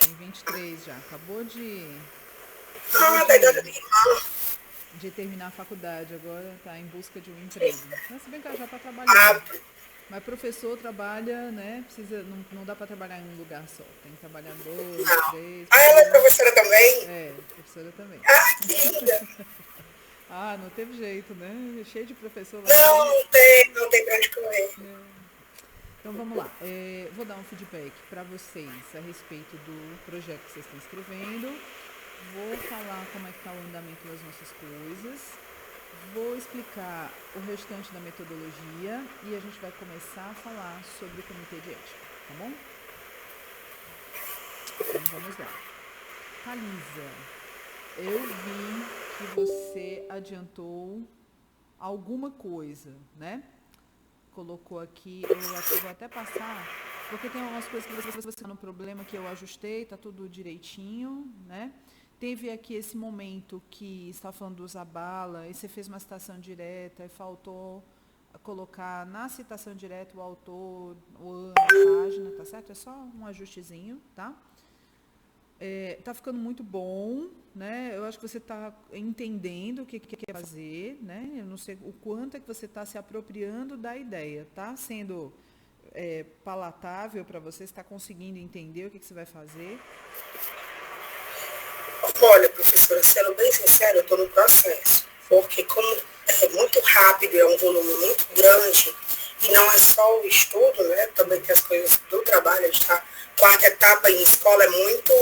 tem 23 já. Acabou Ah, da idade da minha irmã. de terminar a faculdade, agora está em busca de um emprego. Mas se bem que ela já está Ah, trabalhando. Mas professor trabalha, né? Precisa, não dá para trabalhar em um lugar só. Tem que trabalhar dois, não. três, Ah, ela é porque. professora também? Professora também. Ah, que linda. Ah, não teve jeito, né? Cheio de professor lá Não, dentro. não tem pra onde correr. Então vamos lá. Vou dar um feedback para vocês a respeito do projeto que vocês estão escrevendo. Vou falar como é que está o andamento das nossas coisas. Vou explicar o restante da metodologia e a gente vai começar a falar sobre o comitê de ética, tá bom? Então vamos lá. Thalisa, eu vi que você adiantou alguma coisa, né? Colocou aqui, eu vou até passar, porque tem algumas coisas que você está no problema que eu ajustei, tá tudo direitinho, né? Teve aqui esse momento que está falando do Zabala, e você fez uma citação direta e faltou colocar na citação direta o autor, o ano, a página, tá certo? É só um ajustezinho, tá? Tá ficando muito bom, né? Eu acho que você está entendendo o que quer fazer, né? Eu não sei o quanto é que você está se apropriando da ideia. Tá sendo palatável para você? Está conseguindo entender o que você vai fazer? Olha, professora, sendo bem sincero, eu estou no processo. Porque como é muito rápido, é um volume muito grande, e não é só o estudo, né? Também tem as coisas do trabalho, a gente tá, quarta etapa em escola é muito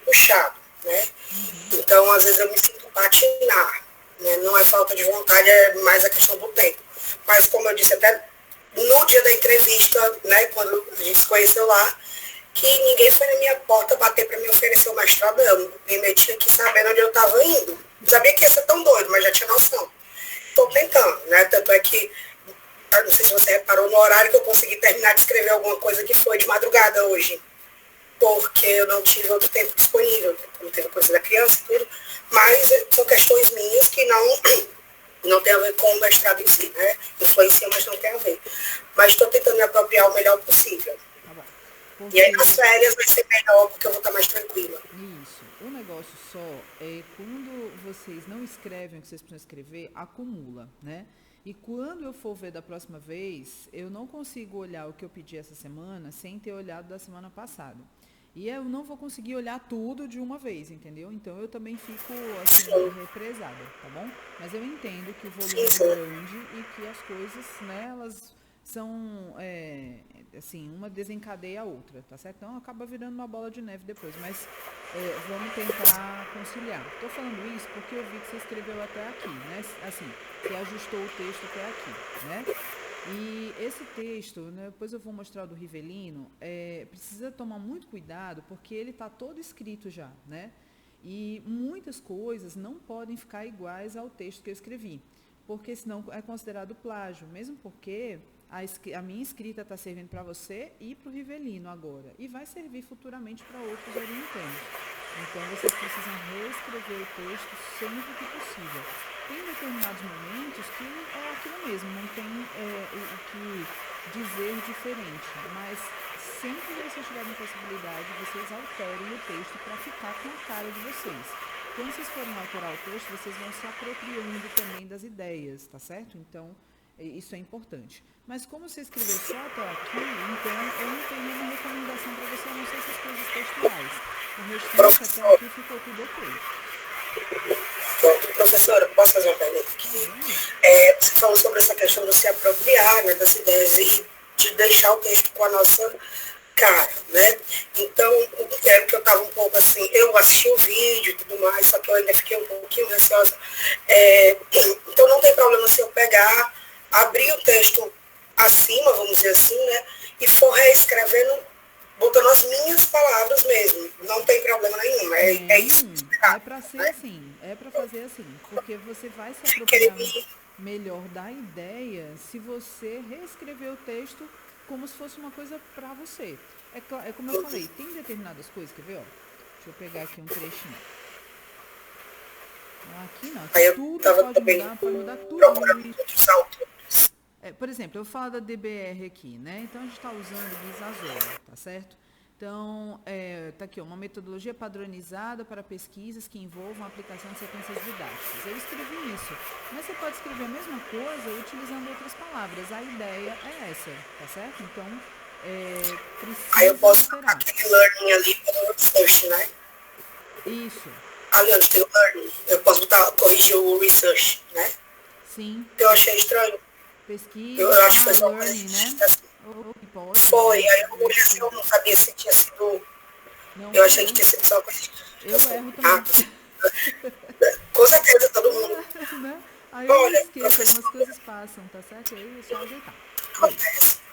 puxado, né? Então, às vezes eu me sinto patinar, né? Não é falta de vontade, é mais a questão do tempo. Mas como eu disse até no dia da entrevista, né, quando a gente se conheceu lá, que ninguém foi na minha porta bater para me oferecer o mestrado, eu me meti aqui sabendo onde eu estava indo. Não sabia que ia ser tão doido, mas já tinha noção. Estou tentando, né? Tanto é que, eu não sei se você reparou no horário que eu consegui terminar de escrever alguma coisa que foi de madrugada hoje, porque eu não tive outro tempo disponível, não teve coisa da criança e tudo, mas são questões minhas que não tem a ver com o mestrado em si, né? Influencia, mas não tem a ver. Mas estou tentando me apropriar o melhor possível. Tá bom. E aí nas Porque férias vai ser melhor, porque eu vou estar mais tranquila. isso, o negócio só é quando vocês não escrevem o que vocês precisam escrever, acumula, né? E quando eu for ver da próxima vez, eu não consigo olhar o que eu pedi essa semana sem ter olhado da semana passada. E eu não vou conseguir olhar tudo de uma vez, entendeu? Então eu também fico assim Sim, represada, tá bom? Mas eu entendo que o sim, volume é sim. grande e que as coisas, né, elas são assim, uma desencadeia a outra, tá certo? Então acaba virando uma bola de neve depois, mas vamos tentar conciliar. Estou falando isso porque eu vi que você escreveu até aqui, né? Assim, você ajustou o texto até aqui, né? E esse texto, né, depois eu vou mostrar o do Rivelino, precisa tomar muito cuidado porque ele está todo escrito já, né? E muitas coisas não podem ficar iguais ao texto que eu escrevi, porque senão é considerado plágio, mesmo porque a minha escrita está servindo para você e para o Rivelino agora, e vai servir futuramente para outros orientandos. Então, vocês precisam reescrever o texto sempre que possível. Tem determinados momentos que é aquilo mesmo, não tem o que dizer diferente, mas sempre que vocês tiverem possibilidade, vocês alterem o texto para ficar com a cara de vocês. Quando vocês forem alterar o texto, vocês vão se apropriando também das ideias, tá certo? Então, isso é importante. Mas como você escreveu só até aqui, então eu não tenho nenhuma recomendação para você, a não ser essas coisas textuais. O restante até Professor, aqui ficou tudo ok. pronto, professora, posso fazer uma pergunta Ah, aqui? vamos. Você falou sobre essa questão de se apropriar, né, das ideias e de deixar o texto com a nossa cara, né? Então, o que era que eu estava um pouco assim, eu assisti o vídeo e tudo mais, só que eu ainda fiquei um pouquinho receosa. Então, não tem problema se eu pegar, abrir o texto acima, vamos dizer assim, né? E for reescrevendo, botando as minhas palavras mesmo. Não tem problema nenhum. É isso que Tem, é esperava, para ser né? assim, é para fazer assim, porque você vai se Querer apropriar me melhor da ideia se você reescrever o texto como se fosse uma coisa para você. É como eu falei, tem determinadas coisas, quer ver, ó? Deixa eu pegar aqui um trechinho. Aqui não, aqui Aí eu tudo estava também pode mudar procurando tudinho. outros autores. Por exemplo, eu vou falar da DBR aqui, né? Então a gente está usando Guisasola, tá certo? Então, tá aqui, ó, uma metodologia padronizada para pesquisas que envolvam a aplicação de sequências didáticas. Eu escrevi isso, mas você pode escrever a mesma coisa utilizando outras palavras. A ideia é essa, tá certo? Então, Aí eu precisa posso colocar alterar. aquele learning ali pelo research, né? Isso, Ali onde tem o learning, eu posso corrigir o research, né? sim. Eu achei estranho. Eu Pesquisa, acho que foi só uma coisa learning, né? assim. Ou que pode, Foi, né? aí eu olhei assim, eu não sabia se tinha sido. Não, Eu tá achei que bom. tinha sido só uma coisa. Eu Eu falei, erro ah, também. com certeza todo mundo. Né? Aí eu Olha, esqueço, algumas professora, coisas passam, tá certo? Aí é só ajeitar. Oi. acontece.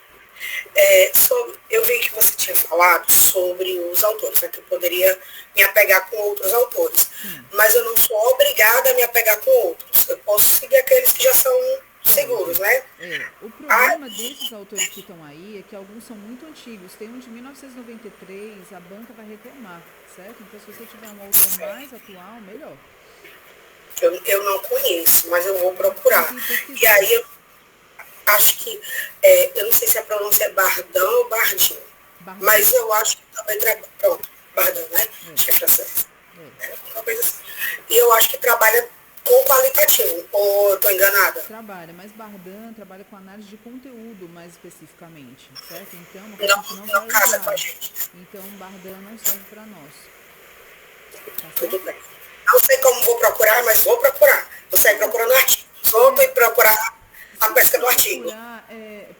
Eu vi que você tinha falado sobre os autores, né, que eu poderia me apegar com outros autores. Sim. Mas eu não sou obrigada a me apegar com outros. Eu posso seguir aqueles que já são seguros, Pode. né? O Ah, problema desses autores que estão aí é que alguns são muito antigos. Tem um de 1993, a banca vai reclamar, certo? Então, se você tiver um autor mais atual, melhor. eu não conheço, mas eu vou Tem procurar. que E pesquisar. aí eu acho que, eu não sei se a pronúncia é Bardin ou Bardin, Bardin. mas eu acho que também trabalha, pronto, Bardin, né? É, Acho que é francês. é. Uma coisa assim. E eu acho que trabalha com qualitativo, ou eu estou enganada? Trabalha, mas Bardin trabalha com análise de conteúdo mais especificamente, certo? Então, uma coisa que a gente Não, não não vai casa com a usar. gente. Então, Bardin não serve para nós, tá Tudo certo? bem. Não sei como vou procurar, mas vou procurar. Vou sair Pronto. procurando artigo. Vou É, procurar a Se pesca você do artigo. procurar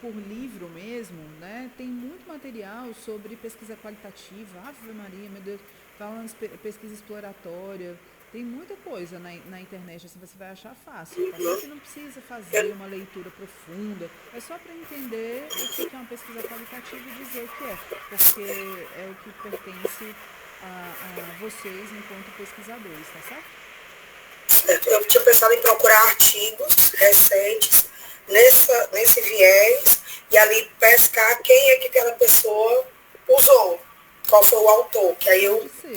por livro mesmo, né, tem muito material sobre pesquisa qualitativa. Ave Maria, meu Deus, falando de pesquisa exploratória. Tem muita coisa na internet, assim, você vai achar fácil, tá certo? Você não precisa fazer Eu, uma leitura profunda, é só para entender o que é uma pesquisa qualitativa e dizer o que é, porque é o que pertence a vocês enquanto pesquisadores, tá certo? eu tinha pensado em procurar artigos recentes nesse viés e ali pescar quem é que aquela pessoa usou, qual foi o autor, que aí Pode eu ser.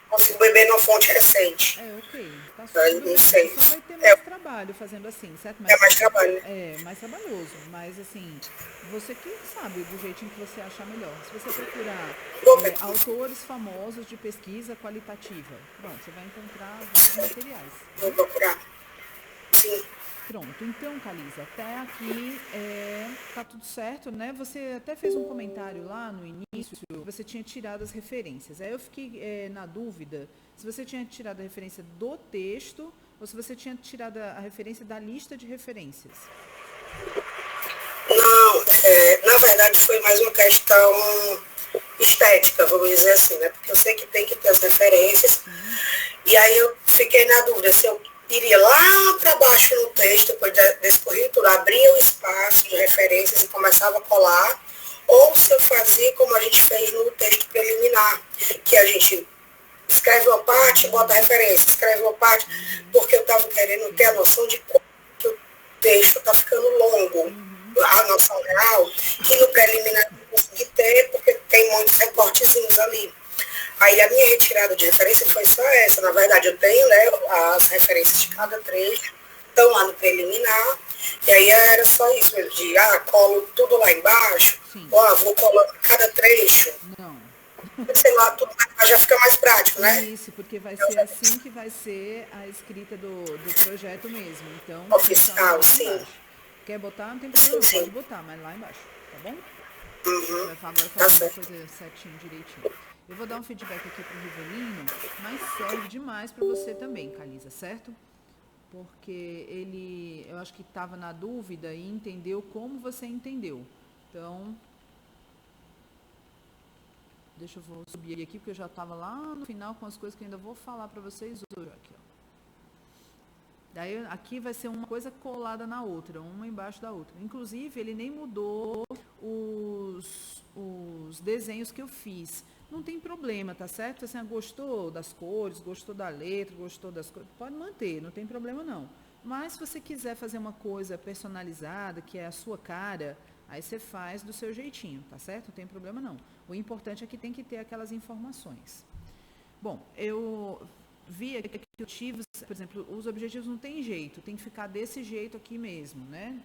consigo beber numa fonte recente. Ok, tá Aí, tudo não bem. Você sei. só vai ter É, mais trabalho fazendo assim, certo? é Mas mais trabalho. mais trabalhoso. Mas assim, você que sabe do jeitinho que você achar melhor. Se você procurar Vou ver. autores famosos de pesquisa qualitativa, pronto, você vai encontrar vários Certo. materiais, Vou viu? procurar. Sim. Pronto, então, Calisa, até aqui tá tudo certo, né? Você até fez um comentário lá no início, você tinha tirado as referências. Aí eu fiquei na dúvida se você tinha tirado a referência do texto ou se você tinha tirado a referência da lista de referências. Não, na verdade foi mais uma questão estética, vamos dizer assim, né? Porque eu sei que tem que ter as referências. Sim, E aí eu fiquei na dúvida se eu iria lá para baixo no texto, depois desse currículo, abria o espaço de referências e começava a colar, ou se eu fazia como a gente fez no texto preliminar, que a gente escreve uma parte e bota a referência, escreve uma parte, porque eu estava querendo ter a entendi. noção de como que o texto está ficando longo, a noção real, que no preliminar eu não consegui ter, porque tem muitos recortezinhos ali. Aí a minha retirada de referência foi só essa. Na verdade, eu tenho, né, as referências de cada trecho, estão lá no preliminar, e aí era só isso mesmo, de colo tudo lá embaixo, Sim, ou vou colando cada trecho, não. sei lá, tudo já fica mais prático, né? Isso, porque vai Eu ser já assim que vai ser a escrita do projeto mesmo. Então, começa oficial, lá sim, embaixo. Quer botar? Não tem sim, problema, pode sim. botar, mas lá embaixo, tá bom? A gente Uhum, vai agora tá fazendo a certo. coisa certinho, direitinho. Eu vou dar um feedback aqui pro Rivelino, mas serve demais para você também, Calisa, certo? Porque eu acho que estava na dúvida e entendeu como você entendeu. Então, deixa eu vou subir aqui, porque eu já estava lá no final com as coisas que eu ainda vou falar para vocês hoje. Aqui, ó. Daí aqui vai ser uma coisa colada na outra, uma embaixo da outra. Inclusive, ele nem mudou os desenhos que eu fiz. Não tem problema, tá certo? Assim, gostou das cores, gostou da letra, gostou das coisas, pode manter, não tem problema não. Mas se você quiser fazer uma coisa personalizada, que é a sua cara, aí você faz do seu jeitinho, tá certo? Não tem problema não. O importante é que tem que ter aquelas informações. Bom, eu vi aqui que objetivos, por exemplo, os objetivos não tem jeito, tem que ficar desse jeito aqui mesmo, né?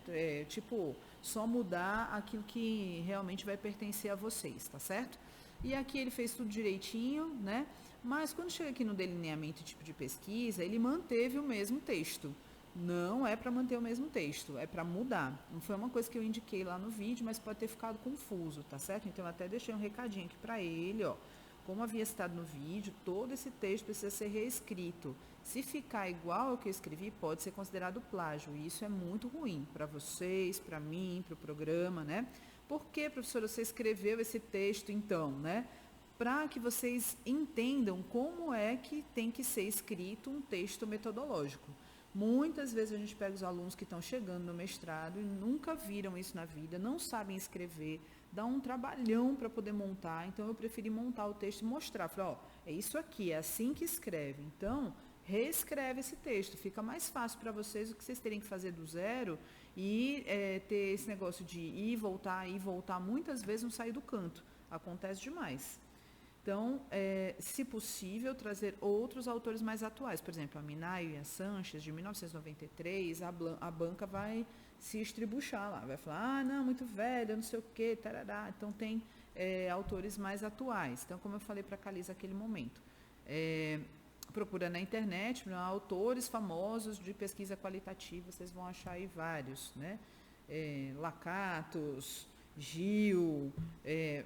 Tipo, só mudar aquilo que realmente vai pertencer a vocês, tá certo? E aqui ele fez tudo direitinho, né? Mas quando chega aqui no delineamento e tipo de pesquisa, ele manteve o mesmo texto. Não é para manter o mesmo texto, é para mudar. Não foi uma coisa que eu indiquei lá no vídeo, mas pode ter ficado confuso, tá certo? Então eu até deixei um recadinho aqui para ele, ó. Como havia citado no vídeo, todo esse texto precisa ser reescrito. Se ficar igual ao que eu escrevi, pode ser considerado plágio. E isso é muito ruim para vocês, para mim, para o programa, né? Por que, professora, você escreveu esse texto então, né? Para que vocês entendam como é que tem que ser escrito um texto metodológico. Muitas vezes a gente pega os alunos que estão chegando no mestrado e nunca viram isso na vida, não sabem escrever, dá um trabalhão para poder montar, então eu preferi montar o texto e mostrar, falar, ó, é isso aqui, é assim que escreve. Então, reescreve esse texto, fica mais fácil para vocês do que vocês terem que fazer do zero e ter esse negócio de ir e voltar, muitas vezes não sair do canto, acontece demais. Então, se possível, trazer outros autores mais atuais. Por exemplo, a Minayo e a Sanches, de 1993, a banca vai se estribuchar lá. Vai falar, ah, não, muito velha, não sei o quê, tarará. Então, tem autores mais atuais. Então, como eu falei para a Calisa naquele momento, procura na internet, autores famosos de pesquisa qualitativa, vocês vão achar aí vários, né? Lacatos, Gil,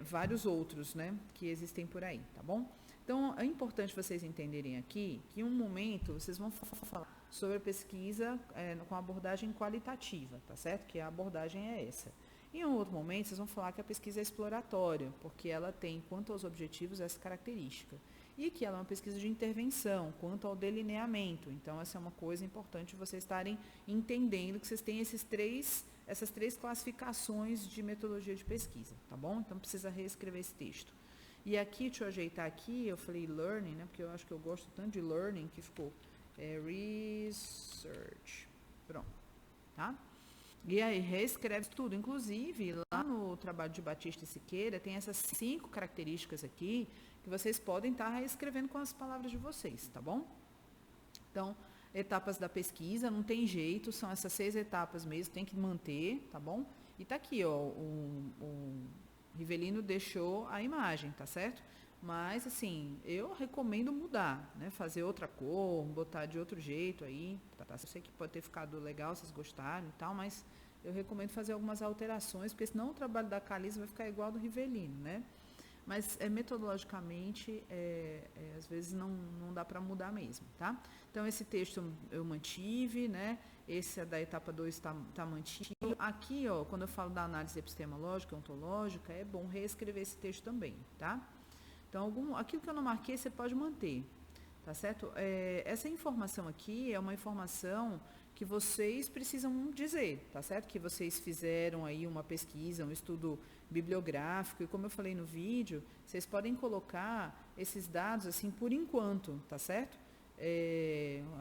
vários outros, né, que existem por aí, tá bom? Então, é importante vocês entenderem aqui que em um momento vocês vão falar sobre a pesquisa com abordagem qualitativa, tá certo? Que a abordagem é essa. Em um outro momento, vocês vão falar que a pesquisa é exploratória, porque ela tem, quanto aos objetivos, essa característica. E que ela é uma pesquisa de intervenção, quanto ao delineamento. Então, essa é uma coisa importante vocês estarem entendendo que vocês têm essas três classificações de metodologia de pesquisa, tá bom? Então, precisa reescrever esse texto. E aqui, deixa eu ajeitar aqui, eu falei learning, né? Porque eu acho que eu gosto tanto de learning que ficou research. Pronto, tá? E aí, reescreve tudo. Inclusive, lá no trabalho de Batista e Siqueira, tem essas 5 características aqui que vocês podem estar reescrevendo com as palavras de vocês, tá bom? Então, etapas da pesquisa, não tem jeito, são essas 6 etapas mesmo, tem que manter, tá bom? E tá aqui, ó, o Rivelino deixou a imagem, tá certo? Mas, assim, eu recomendo mudar, né? Fazer outra cor, botar de outro jeito aí, tá? Eu sei que pode ter ficado legal, vocês gostaram e tal, mas eu recomendo fazer algumas alterações, porque senão o trabalho da Calisa vai ficar igual ao do Rivelino, né? Mas metodologicamente, às vezes não dá para mudar mesmo, tá? Então, esse texto eu mantive, né? Esse da etapa 2 está mantido. Aqui, ó, quando eu falo da análise epistemológica, ontológica, é bom reescrever esse texto também, tá? Então, aquilo que eu não marquei, você pode manter, tá certo? Essa informação aqui é uma informação que vocês precisam dizer, tá certo? Que vocês fizeram aí uma pesquisa, um estudo bibliográfico, e como eu falei no vídeo, vocês podem colocar esses dados assim por enquanto, tá certo?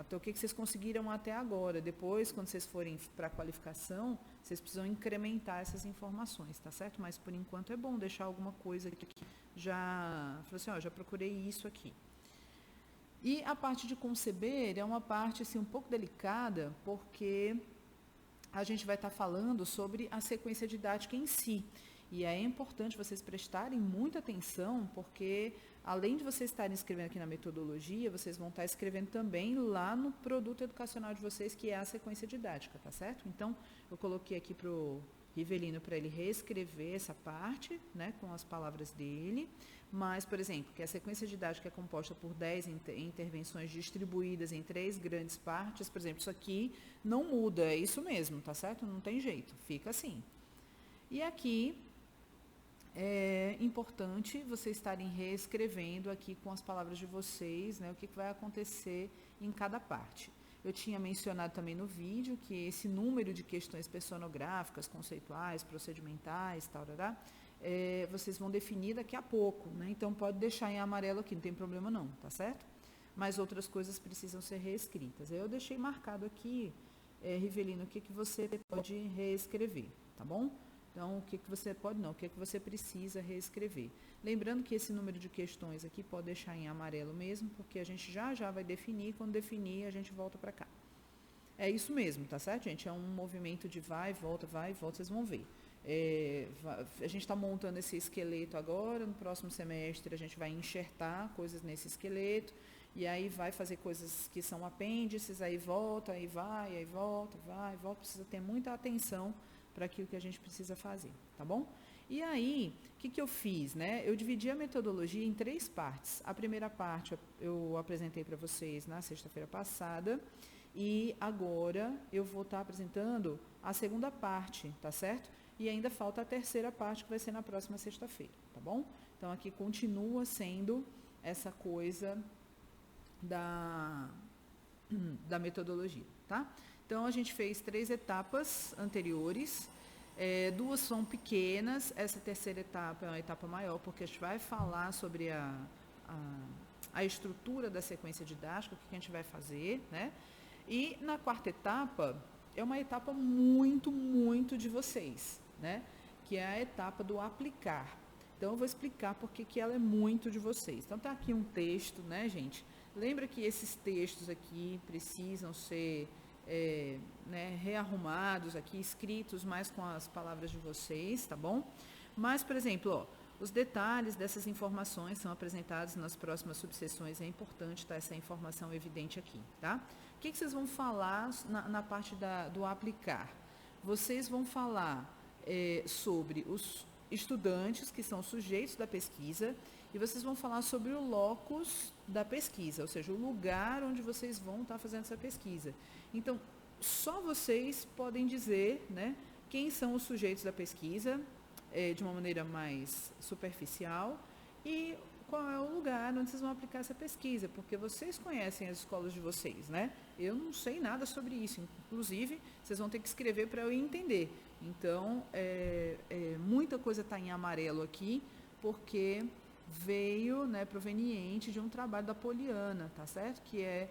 Até o que vocês conseguiram até agora. Depois, quando vocês forem para a qualificação, vocês precisam incrementar essas informações, tá certo? Mas por enquanto é bom deixar alguma coisa aqui. Já procurei isso aqui. E a parte de conceber é uma parte assim, um pouco delicada, porque a gente vai estar falando sobre a sequência didática em si. E é importante vocês prestarem muita atenção, porque além de vocês estarem escrevendo aqui na metodologia, vocês vão estar escrevendo também lá no produto educacional de vocês, que é a sequência didática, tá certo? Então, eu coloquei aqui para o Rivelino para ele reescrever essa parte, né, com as palavras dele. Mas, por exemplo, que a sequência didática é composta por 10 intervenções distribuídas em 3 grandes partes, por exemplo, isso aqui não muda, é isso mesmo, tá certo? Não tem jeito, fica assim. E aqui é importante vocês estarem reescrevendo aqui com as palavras de vocês, né, o que vai acontecer em cada parte. Eu tinha mencionado também no vídeo que esse número de questões personográficas, conceituais, procedimentais, tal, vocês vão definir daqui a pouco, né? Então pode deixar em amarelo aqui, não tem problema não, tá certo? Mas outras coisas precisam ser reescritas. Eu deixei marcado aqui, Rivelino, o que você pode reescrever, tá bom? Então, o que você pode não, o que você precisa reescrever. Lembrando que esse número de questões aqui pode deixar em amarelo mesmo, porque a gente já vai definir, quando definir a gente volta para cá. É isso mesmo, tá certo, gente? É um movimento de vai e volta, vocês vão ver. A gente está montando esse esqueleto agora, no próximo semestre a gente vai enxertar coisas nesse esqueleto, e aí vai fazer coisas que são apêndices, aí volta, aí vai, aí volta, precisa ter muita atenção para aquilo que a gente precisa fazer, tá bom? E aí, o que eu fiz, né? Eu dividi a metodologia em 3 partes. A primeira parte eu apresentei para vocês na sexta-feira passada, e agora eu vou estar apresentando a segunda parte, tá certo? E ainda falta a terceira parte, que vai ser na próxima sexta-feira, tá bom? Então, aqui continua sendo essa coisa da metodologia, tá? Então, a gente fez 3 etapas anteriores, 2 são pequenas, essa terceira etapa é uma etapa maior, porque a gente vai falar sobre a estrutura da sequência didática, o que a gente vai fazer, né? E na quarta etapa, é uma etapa muito, muito de vocês, né? Que é a etapa do aplicar. Então, eu vou explicar por que ela é muito de vocês. Então, tá aqui um texto, né, gente? Lembra que esses textos aqui precisam ser rearrumados aqui, escritos mais com as palavras de vocês, tá bom? Mas, por exemplo, ó, os detalhes dessas informações são apresentados nas próximas subseções, é importante estar essa informação evidente aqui, tá? O que vocês vão falar na parte do aplicar? Vocês vão falar sobre os estudantes, que são sujeitos da pesquisa, e vocês vão falar sobre o locus da pesquisa, ou seja, o lugar onde vocês vão estar fazendo essa pesquisa. Então, só vocês podem dizer, né, quem são os sujeitos da pesquisa, de uma maneira mais superficial, e qual é o lugar onde vocês vão aplicar essa pesquisa, porque vocês conhecem as escolas de vocês, né? Eu não sei nada sobre isso, inclusive, vocês vão ter que escrever para eu entender. Então, muita coisa está em amarelo aqui, porque veio, né, proveniente de um trabalho da Poliana, tá certo? Que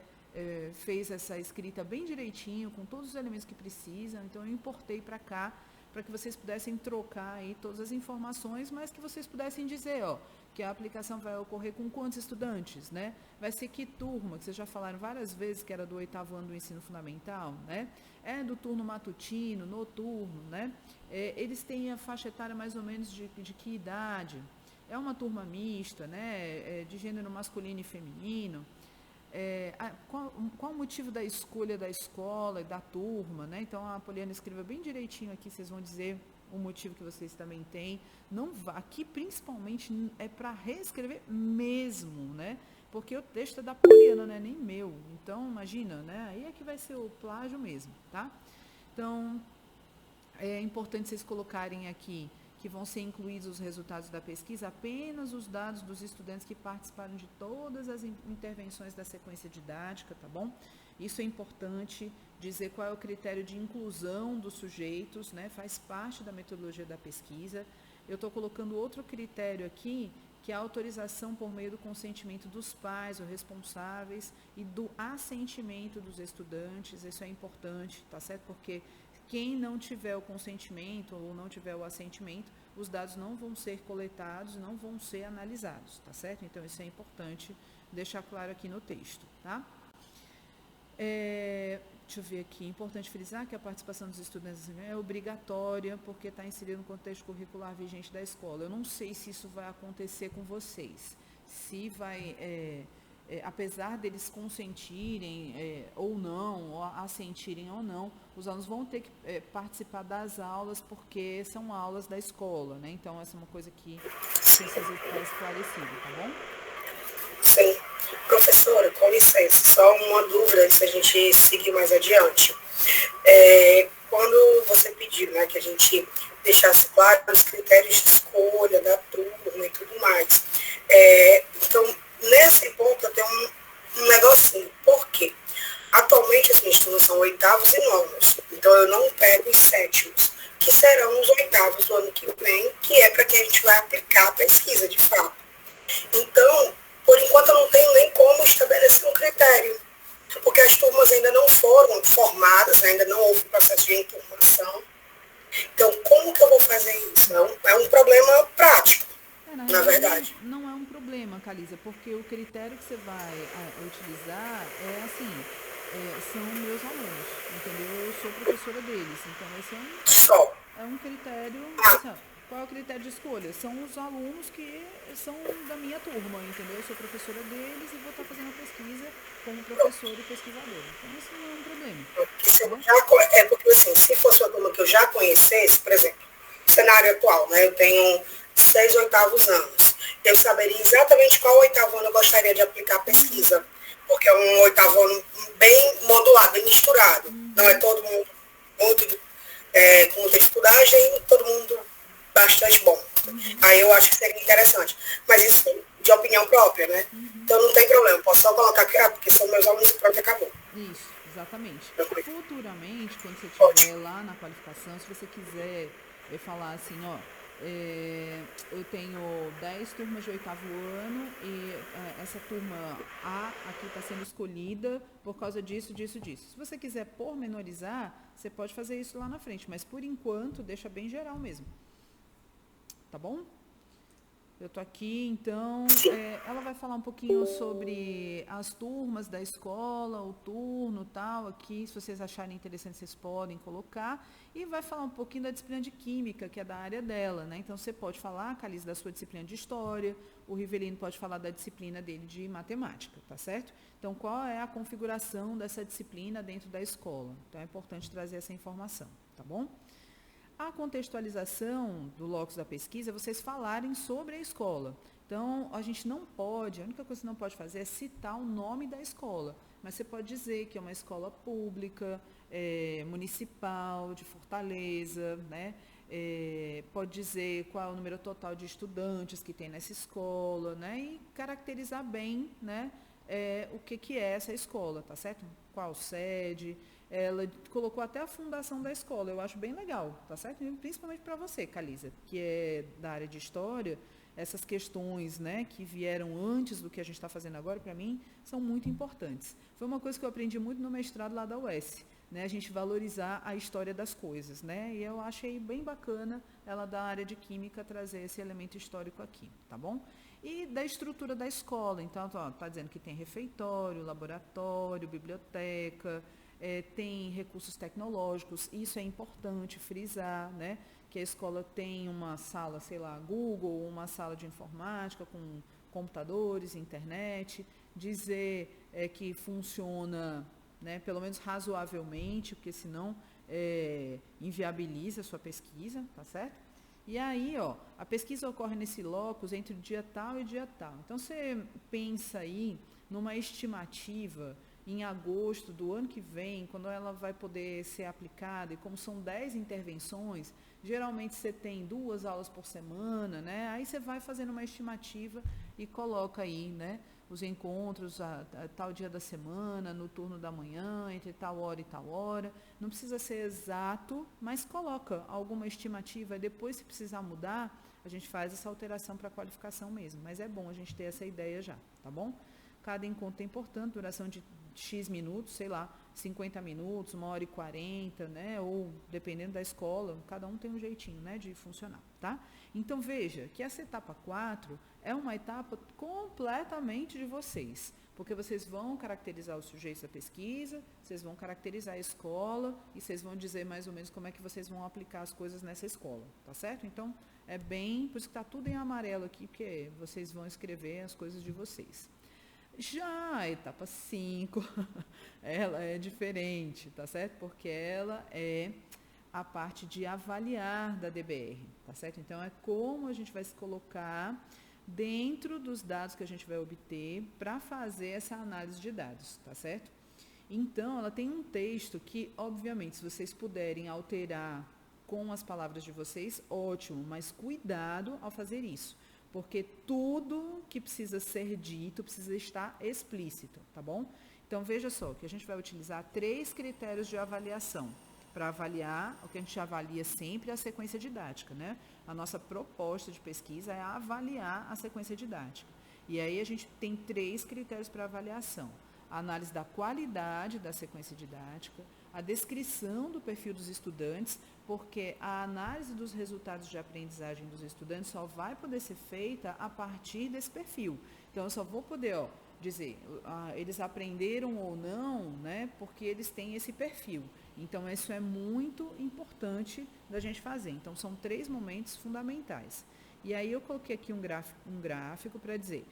fez essa escrita bem direitinho, com todos os elementos que precisam, então eu importei para cá, para que vocês pudessem trocar aí todas as informações, mas que vocês pudessem dizer, ó, que a aplicação vai ocorrer com quantos estudantes, né? Vai ser que turma, que vocês já falaram várias vezes que era do 8º ano do ensino fundamental, né? É do turno matutino, noturno, né? Eles têm a faixa etária mais ou menos de que idade? É uma turma mista, né? De gênero masculino e feminino. Qual o motivo da escolha da escola e da turma, né? Então, a Poliana escreveu bem direitinho aqui, vocês vão dizer o motivo que vocês também têm. Aqui, principalmente, é para reescrever mesmo, né? Porque o texto é da Poliana, não é nem meu. Então, imagina, né? Aí é que vai ser o plágio mesmo, tá? Então, é importante vocês colocarem aqui que vão ser incluídos os resultados da pesquisa, apenas os dados dos estudantes que participaram de todas as intervenções da sequência didática, tá bom? Isso é importante, dizer qual é o critério de inclusão dos sujeitos, né? Faz parte da metodologia da pesquisa. Eu estou colocando outro critério aqui, que é a autorização por meio do consentimento dos pais ou responsáveis e do assentimento dos estudantes. Isso é importante, tá certo? Porque quem não tiver o consentimento ou não tiver o assentimento, os dados não vão ser coletados, não vão ser analisados, tá certo? Então, isso é importante deixar claro aqui no texto, tá? Deixa eu ver aqui, é importante frisar que a participação dos estudantes é obrigatória, porque está inserido no contexto curricular vigente da escola. Eu não sei se isso vai acontecer com vocês, se vai... apesar deles consentirem ou não, ou assentirem ou não, os alunos vão ter que participar das aulas, porque são aulas da escola, né? Então, essa é uma coisa que precisa estar esclarecida, tá bom? Sim. Professora, com licença, só uma dúvida antes da gente seguir mais adiante. Quando você pediu, né, que a gente deixasse claro os critérios de escolha da turma e tudo mais, então, nesse ponto eu tenho um negocinho. Por quê? Atualmente as minhas turmas são 8º e 9º, então eu não pego os 7º, que serão os 8º do ano que vem, que é para que a gente vai aplicar a pesquisa, de fato. Então, por enquanto eu não tenho nem como estabelecer um critério, porque as turmas ainda não foram formadas, ainda não houve processo de enturmação. Então, como que eu vou fazer isso? É um problema prático, na verdade. Não é um problema, Calisa, porque o critério que você vai utilizar são meus alunos, entendeu? Eu sou professora deles, então esse é um... Só. é um critério, assim, ó, qual é o critério de escolha? São os alunos que são da minha turma, entendeu? Eu sou professora deles e vou estar fazendo a pesquisa como professor e pesquisador. Então, isso não é um problema, né? É porque, assim, se fosse uma turma que eu já conhecesse, por exemplo, cenário atual, né? Eu tenho 6 oitavos anos. Eu saberia exatamente qual oitavo ano eu gostaria de aplicar a pesquisa, porque é um oitavo ano bem modulado, bem misturado. Não é todo mundo muito, com muita dificuldade e todo mundo bastante bom. Aí eu acho que seria interessante. Mas isso de opinião própria, né? Então não tem problema, posso só colocar aqui, porque são meus alunos e pronto, acabou. Isso, exatamente. Tranquilo. Futuramente, quando você estiver Ótimo. lá na qualificação, se você quiser falar assim, ó, eu tenho 10 turmas de oitavo ano e essa turma A aqui está sendo escolhida por causa disso, disso, disso. Se você quiser pormenorizar, você pode fazer isso lá na frente, mas por enquanto deixa bem geral mesmo. Tá bom? Eu tô aqui, então, ela vai falar um pouquinho sobre as turmas da escola, o turno tal, aqui, se vocês acharem interessante, vocês podem colocar, e vai falar um pouquinho da disciplina de Química, que é da área dela, né? Então, você pode falar, Calice, da sua disciplina de História, o Rivelino pode falar da disciplina dele de Matemática, tá certo? Então, qual é a configuração dessa disciplina dentro da escola? Então, é importante trazer essa informação, tá bom? A contextualização do locus da pesquisa é vocês falarem sobre a escola. Então, a gente não pode, a única coisa que não pode fazer é citar o nome da escola, mas você pode dizer que é uma escola pública, municipal, de Fortaleza, né? Pode dizer qual é o número total de estudantes que tem nessa escola, né? E caracterizar bem, né? O que é essa escola, tá certo? Qual sede? Ela colocou até a fundação da escola, eu acho bem legal, tá certo? Principalmente para você, Calisa, que é da área de história, essas questões, né, que vieram antes do que a gente está fazendo agora, para mim, são muito importantes. Foi uma coisa que eu aprendi muito no mestrado lá da UES, né, a gente valorizar a história das coisas, né, e eu achei bem bacana ela da área de química trazer esse elemento histórico aqui, tá bom? E da estrutura da escola, então, está dizendo que tem refeitório, laboratório, biblioteca, tem recursos tecnológicos, isso é importante frisar, né? Que a escola tem uma sala, sei lá, Google, uma sala de informática com computadores, internet, dizer que funciona, né, pelo menos razoavelmente, porque senão inviabiliza a sua pesquisa, tá certo? E aí, ó, a pesquisa ocorre nesse locus entre o dia tal e dia tal. Então, você pensa aí numa estimativa em agosto do ano que vem, quando ela vai poder ser aplicada, e como são 10 intervenções, geralmente você tem 2 aulas por semana, né? Aí você vai fazendo uma estimativa e coloca aí, né, os encontros a tal dia da semana, no turno da manhã, entre tal hora e tal hora. Não precisa ser exato, mas coloca alguma estimativa. Depois, se precisar mudar, a gente faz essa alteração para a qualificação mesmo. Mas é bom a gente ter essa ideia já, tá bom? Cada encontro é importante, duração de X minutos, sei lá, 50 minutos, 1h40, né? Ou dependendo da escola, cada um tem um jeitinho, né, de funcionar, tá? Então veja que essa etapa 4 é uma etapa completamente de vocês, porque vocês vão caracterizar os sujeitos da pesquisa, vocês vão caracterizar a escola e vocês vão dizer mais ou menos como é que vocês vão aplicar as coisas nessa escola, tá certo? Então, é bem, por isso que está tudo em amarelo aqui, porque vocês vão escrever as coisas de vocês. Já a etapa 5, ela é diferente, tá certo? Porque ela é a parte de avaliar da DBR, tá certo? Então, é como a gente vai se colocar dentro dos dados que a gente vai obter para fazer essa análise de dados, tá certo? Então, ela tem um texto que, obviamente, se vocês puderem alterar com as palavras de vocês, ótimo, mas cuidado ao fazer isso, porque tudo que precisa ser dito precisa estar explícito, tá bom? Então, veja só, que a gente vai utilizar 3 critérios de avaliação para avaliar, o que a gente avalia sempre é a sequência didática, né? A nossa proposta de pesquisa é avaliar a sequência didática. E aí a gente tem 3 critérios para avaliação. A análise da qualidade da sequência didática, a descrição do perfil dos estudantes, porque a análise dos resultados de aprendizagem dos estudantes só vai poder ser feita a partir desse perfil. Então, eu só vou poder, dizer, eles aprenderam ou não, né, porque eles têm esse perfil. Então, isso é muito importante da gente fazer. Então, são 3 momentos fundamentais. E aí eu coloquei aqui um gráfico para dizer,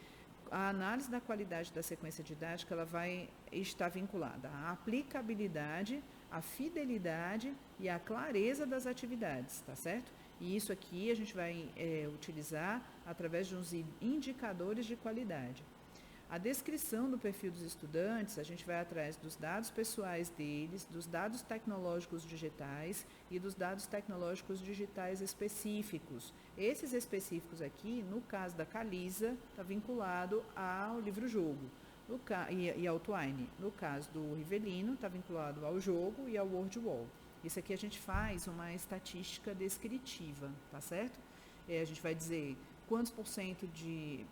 a análise da qualidade da sequência didática, ela vai estar vinculada à aplicabilidade, à fidelidade e à clareza das atividades, tá certo? E isso aqui a gente vai utilizar através de uns indicadores de qualidade. A descrição do perfil dos estudantes, a gente vai atrás dos dados pessoais deles, dos dados tecnológicos digitais e dos dados tecnológicos digitais específicos. Esses específicos aqui, no caso da Calisa, está vinculado ao livro-jogo e ao Twine. No caso do Rivelino, está vinculado ao jogo e ao Word Wall. Isso aqui a gente faz uma estatística descritiva, tá certo? A gente vai dizer quantos por cento de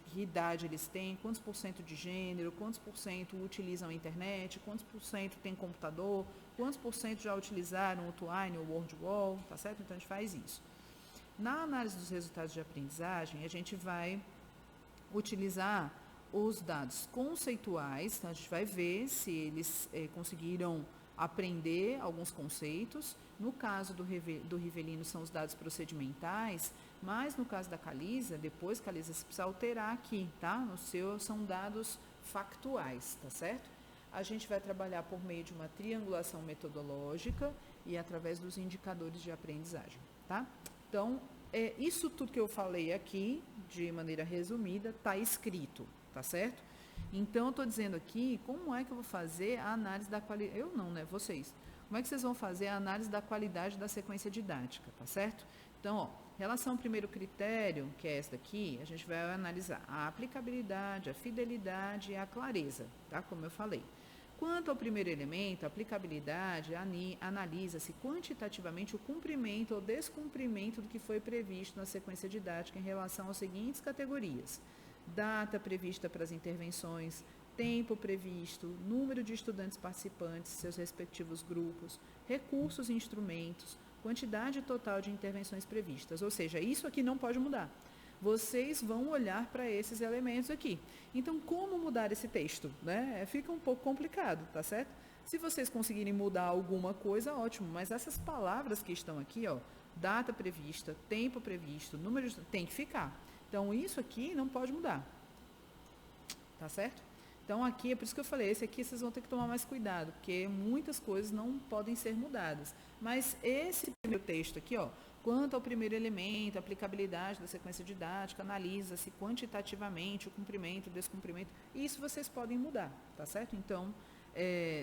que idade eles têm, quantos por cento de gênero, quantos por cento utilizam a internet, quantos por cento tem computador, quantos por cento já utilizaram o Twine ou o Word Wall, tá certo? Então a gente faz isso. Na análise dos resultados de aprendizagem, a gente vai utilizar os dados conceituais, então a gente vai ver se eles conseguiram aprender alguns conceitos. No caso do Rivelino são os dados procedimentais, mas no caso da Calisa, depois Calisa, você precisa alterar aqui, tá? No seu são dados factuais, tá certo? A gente vai trabalhar por meio de uma triangulação metodológica e através dos indicadores de aprendizagem, tá? Então, isso tudo que eu falei aqui, de maneira resumida, está escrito, tá certo? Então, eu estou dizendo aqui, como é que eu vou fazer a análise da qualidade, eu não, né, vocês. Como é que vocês vão fazer a análise da qualidade da sequência didática, tá certo? Então, ó, relação ao primeiro critério, que é essa daqui, a gente vai analisar a aplicabilidade, a fidelidade e a clareza, tá? Como eu falei. Quanto ao primeiro elemento, a aplicabilidade, analisa-se quantitativamente o cumprimento ou descumprimento do que foi previsto na sequência didática em relação às seguintes categorias: data prevista para as intervenções, tempo previsto, número de estudantes participantes, seus respectivos grupos, recursos e instrumentos, quantidade total de intervenções previstas. Ou seja, isso aqui não pode mudar. Vocês vão olhar para esses elementos aqui. Então, como mudar esse texto? Né? Fica um pouco complicado, tá certo? Se vocês conseguirem mudar alguma coisa, ótimo. Mas essas palavras que estão aqui, ó, data prevista, tempo previsto, número, tem que ficar. Então, isso aqui não pode mudar. Tá certo? Então, aqui, é por isso que eu falei, esse aqui vocês vão ter que tomar mais cuidado, porque muitas coisas não podem ser mudadas. Mas esse primeiro texto aqui, ó, quanto ao primeiro elemento, aplicabilidade da sequência didática, analisa-se quantitativamente o cumprimento, o descumprimento, isso vocês podem mudar, tá certo? Então,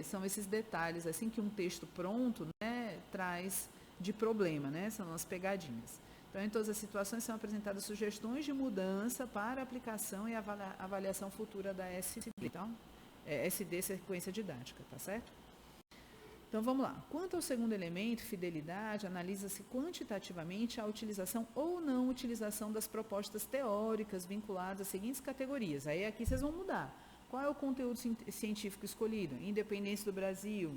são esses detalhes, assim, que um texto pronto, né, traz de problema, né, são as pegadinhas. Então, em todas as situações são apresentadas sugestões de mudança para aplicação e avaliação futura da SD, então, SD, sequência didática, tá certo? Então, vamos lá. Quanto ao segundo elemento, fidelidade, analisa-se quantitativamente a utilização ou não utilização das propostas teóricas vinculadas às seguintes categorias. Aí, aqui vocês vão mudar. Qual é o conteúdo científico escolhido? Independência do Brasil,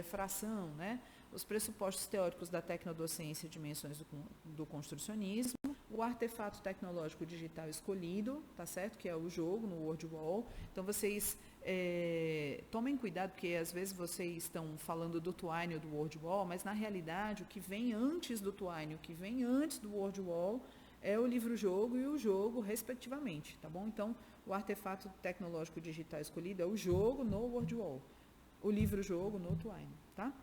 fração, né? Os pressupostos teóricos da tecnodocência e dimensões do construcionismo, o artefato tecnológico digital escolhido, tá certo? Que é o jogo no Word Wall. Então, vocês tomem cuidado, porque às vezes vocês estão falando do Twine ou do Word Wall, mas na realidade o que vem antes do Twine, o que vem antes do Word Wall é o livro-jogo e o jogo, respectivamente, tá bom? Então, o artefato tecnológico digital escolhido é o jogo no Word Wall, o livro-jogo no Twine, tá?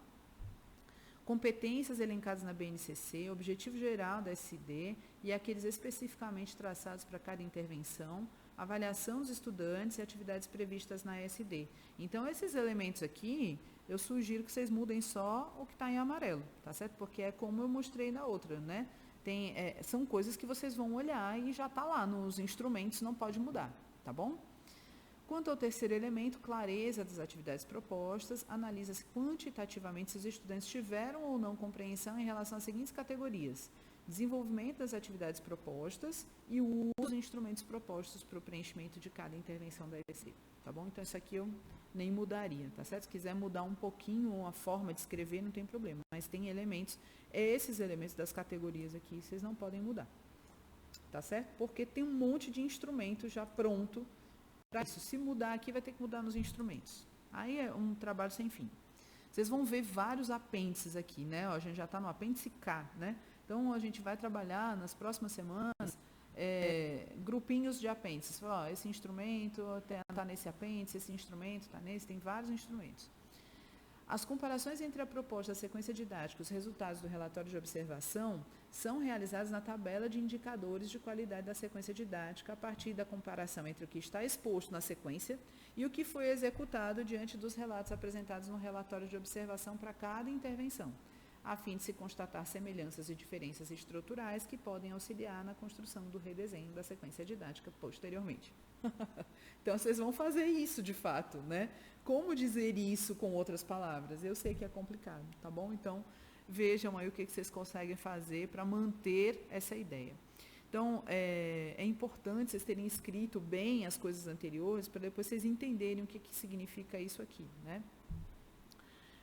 Competências elencadas na BNCC, objetivo geral da SD e aqueles especificamente traçados para cada intervenção, avaliação dos estudantes e atividades previstas na SD. Então, esses elementos aqui, eu sugiro que vocês mudem só o que está em amarelo, tá certo? Porque é como eu mostrei na outra, né? São coisas que vocês vão olhar e já está lá nos instrumentos, não pode mudar, tá bom? Quanto ao terceiro elemento, clareza das atividades propostas, analisa-se quantitativamente se os estudantes tiveram ou não compreensão em relação às seguintes categorias: desenvolvimento das atividades propostas e o uso dos instrumentos propostos para o preenchimento de cada intervenção da EDC, tá bom? Então, isso aqui eu nem mudaria, tá certo? Se quiser mudar um pouquinho a forma de escrever, não tem problema, mas tem elementos, esses elementos das categorias aqui, vocês não podem mudar, tá certo? Porque tem um monte de instrumento já pronto Para isso, se mudar aqui, vai ter que mudar nos instrumentos. Aí é um trabalho sem fim. Vocês vão ver vários apêndices aqui, né? Ó, a gente já está no apêndice K, né? Então, a gente vai trabalhar nas próximas semanas grupinhos de apêndices. Ó, esse instrumento está nesse apêndice, esse instrumento está nesse, tem vários instrumentos. As comparações entre a proposta da sequência didática e os resultados do relatório de observação são realizadas na tabela de indicadores de qualidade da sequência didática a partir da comparação entre o que está exposto na sequência e o que foi executado diante dos relatos apresentados no relatório de observação para cada intervenção, a fim de se constatar semelhanças e diferenças estruturais que podem auxiliar na construção do redesenho da sequência didática posteriormente. Então, vocês vão fazer isso de fato, né? Como dizer isso com outras palavras? Eu sei que é complicado, tá bom? Então, vejam aí o que vocês conseguem fazer para manter essa ideia. Então, é importante vocês terem escrito bem as coisas anteriores para depois vocês entenderem o que significa isso aqui, né?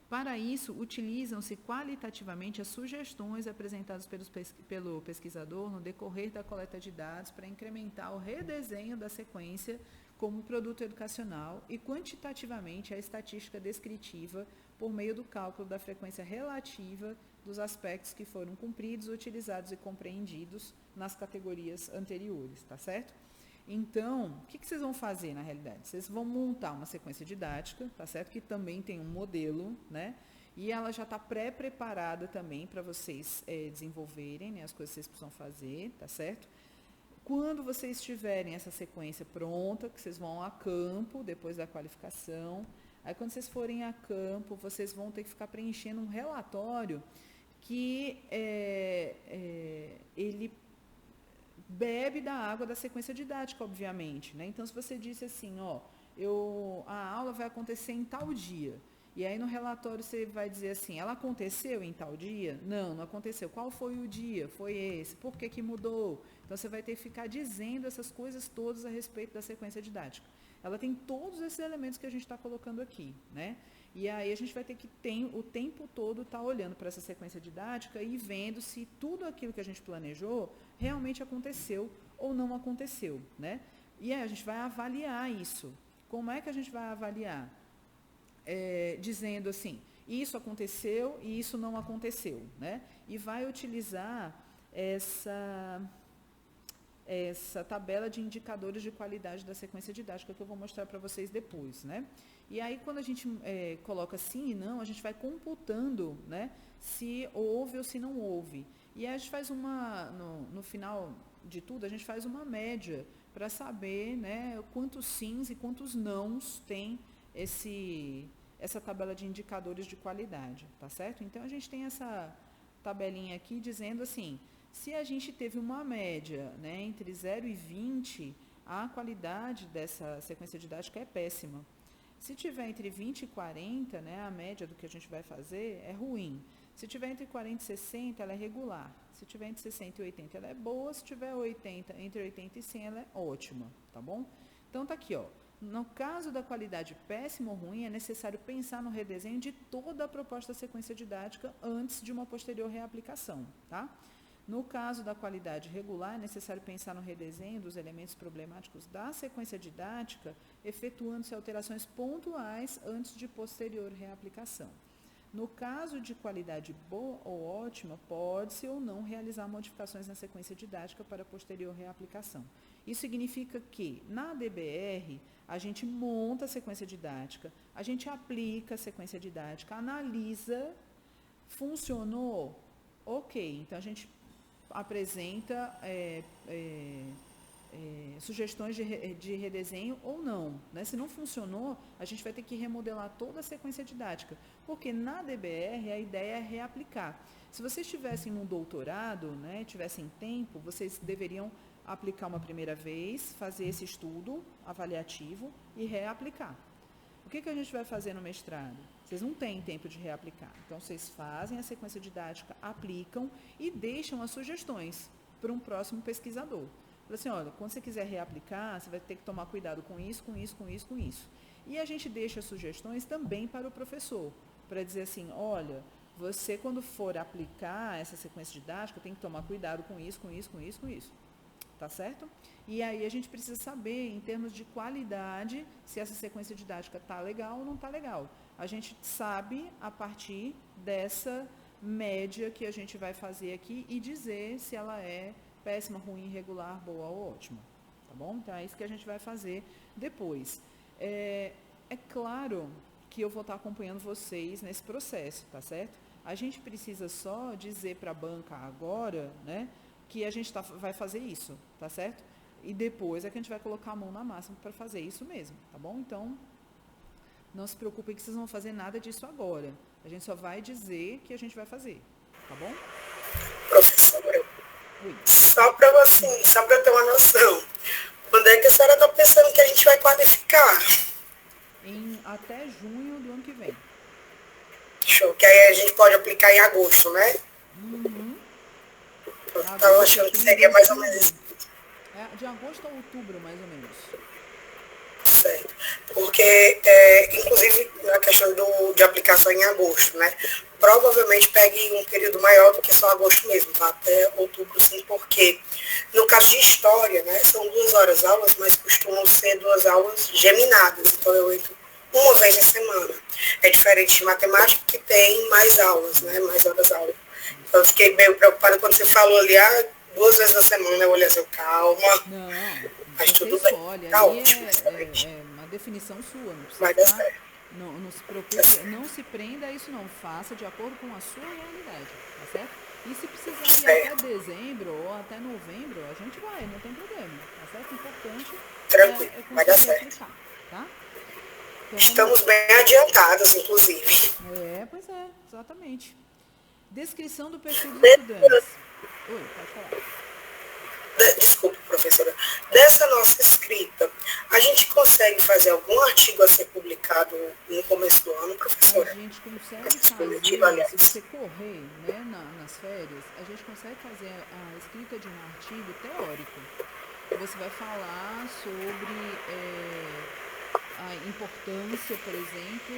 Para isso, utilizam-se qualitativamente as sugestões apresentadas pelo pesquisador no decorrer da coleta de dados para incrementar o redesenho da sequência como produto educacional e quantitativamente a estatística descritiva por meio do cálculo da frequência relativa dos aspectos que foram cumpridos, utilizados e compreendidos nas categorias anteriores, tá certo? Então, o que vocês vão fazer na realidade? Vocês vão montar uma sequência didática, tá certo? Que também tem um modelo, né? E ela já está pré-preparada também para vocês desenvolverem, né, as coisas que vocês precisam fazer, tá certo? Quando vocês tiverem essa sequência pronta, que vocês vão a campo, depois da qualificação, aí quando vocês forem a campo, vocês vão ter que ficar preenchendo um relatório que ele bebe da água da sequência didática, obviamente, né? Então, se você disse assim, ó, a aula vai acontecer em tal dia, e aí no relatório você vai dizer assim, ela aconteceu em tal dia? Não, não aconteceu. Qual foi o dia? Foi esse. Por que mudou? Então, você vai ter que ficar dizendo essas coisas todas a respeito da sequência didática. Ela tem todos esses elementos que a gente está colocando aqui, né? E aí a gente vai ter que o tempo todo estar olhando para essa sequência didática e vendo se tudo aquilo que a gente planejou realmente aconteceu ou não aconteceu, né? E aí a gente vai avaliar isso. Como é que a gente vai avaliar? Dizendo assim, isso aconteceu e isso não aconteceu, né? E vai utilizar essa tabela de indicadores de qualidade da sequência didática que eu vou mostrar para vocês depois, né? E aí, quando a gente coloca sim e não, a gente vai computando, né, se houve ou se não houve. E aí a gente faz no final de tudo, a gente faz uma média para saber, né, quantos sims e quantos nãos tem essa tabela de indicadores de qualidade, tá certo? Então, a gente tem essa tabelinha aqui dizendo assim, se a gente teve uma média, né, entre 0 e 20, a qualidade dessa sequência didática é péssima. Se tiver entre 20 e 40, né, a média do que a gente vai fazer é ruim. Se tiver entre 40 e 60, ela é regular. Se tiver entre 60 e 80, ela é boa. Se tiver entre 80 e 100, ela é ótima, tá bom? Então, tá aqui, ó. No caso da qualidade péssima ou ruim, é necessário pensar no redesenho de toda a proposta da sequência didática antes de uma posterior reaplicação, tá? No caso da qualidade regular, é necessário pensar no redesenho dos elementos problemáticos da sequência didática, efetuando-se alterações pontuais antes de posterior reaplicação. No caso de qualidade boa ou ótima, pode-se ou não realizar modificações na sequência didática para posterior reaplicação. Isso significa que, na DBR, a gente monta a sequência didática, a gente aplica a sequência didática, analisa, funcionou? Ok, então a gente apresenta sugestões de redesenho ou não, né? Se não funcionou, a gente vai ter que remodelar toda a sequência didática, porque na DBR a ideia é reaplicar. Se vocês estivessem num doutorado, né, tivessem tempo, vocês deveriam aplicar uma primeira vez, fazer esse estudo avaliativo e reaplicar. O que a gente vai fazer no mestrado? Vocês não têm tempo de reaplicar. Então, vocês fazem a sequência didática, aplicam e deixam as sugestões para um próximo pesquisador. Fala assim, olha, quando você quiser reaplicar, você vai ter que tomar cuidado com isso, com isso, com isso, com isso. E a gente deixa sugestões também para o professor, para dizer assim, olha, você quando for aplicar essa sequência didática, tem que tomar cuidado com isso, com isso, com isso, com isso. tá certo? E aí a gente precisa saber, em termos de qualidade, se essa sequência didática está legal ou não está legal. A gente sabe a partir dessa média que a gente vai fazer aqui e dizer se ela é péssima, ruim, regular, boa ou ótima. Tá bom? Então é isso que a gente vai fazer depois. É claro que eu vou estar acompanhando vocês nesse processo, tá certo? A gente precisa só dizer para a banca agora, né, que a gente vai fazer isso, tá certo? E depois é que a gente vai colocar a mão na massa para fazer isso mesmo, tá bom? Então, não se preocupem que vocês não vão fazer nada disso agora. A gente só vai dizer que a gente vai fazer, tá bom? Professora, Oi. só para eu ter uma noção, quando é que a senhora está pensando que a gente vai qualificar? Até junho do ano que vem. Show, que aí a gente pode aplicar em agosto, né? Uhum. Eu estava achando que seria mais ou menos isso. De agosto a outubro, mais ou menos. Certo. Porque, inclusive, na questão de aplicação em agosto, né? Provavelmente pegue um período maior do que só agosto mesmo, tá? Até outubro, sim, porque no caso de história, né? São 2 horas aulas, mas costumam ser 2 aulas geminadas. Então, eu entro uma vez na semana. É diferente de matemática, que tem mais aulas, né? Mais horas aula. Então, eu fiquei meio preocupada quando você falou ali, 2 vezes na semana, eu olhei assim, calma. Não, Mas você tudo bem. escolhe. Tá Aí ótimo, excelente. é uma definição sua. Não precisa Vai dar ficar, certo. não se preocupe, não se prenda a isso não. Faça de acordo com a sua realidade, tá certo? E se precisar ir até dezembro ou até novembro, a gente vai, não tem problema, tá certo? O importante Tranquilo, é vai dar conseguir certo. aplicar, tá? Então, Estamos bem adiantados, inclusive. pois é, exatamente. Descrição do perfil dos estudantes. Oi, pode falar. Desculpe, professora. Dessa nossa escrita, a gente consegue fazer algum artigo a ser publicado no começo do ano, professora? A gente consegue Disponível, fazer, se aliás. você correr, né, nas férias, a gente consegue fazer a escrita de um artigo teórico. Você vai falar sobre a importância, por exemplo,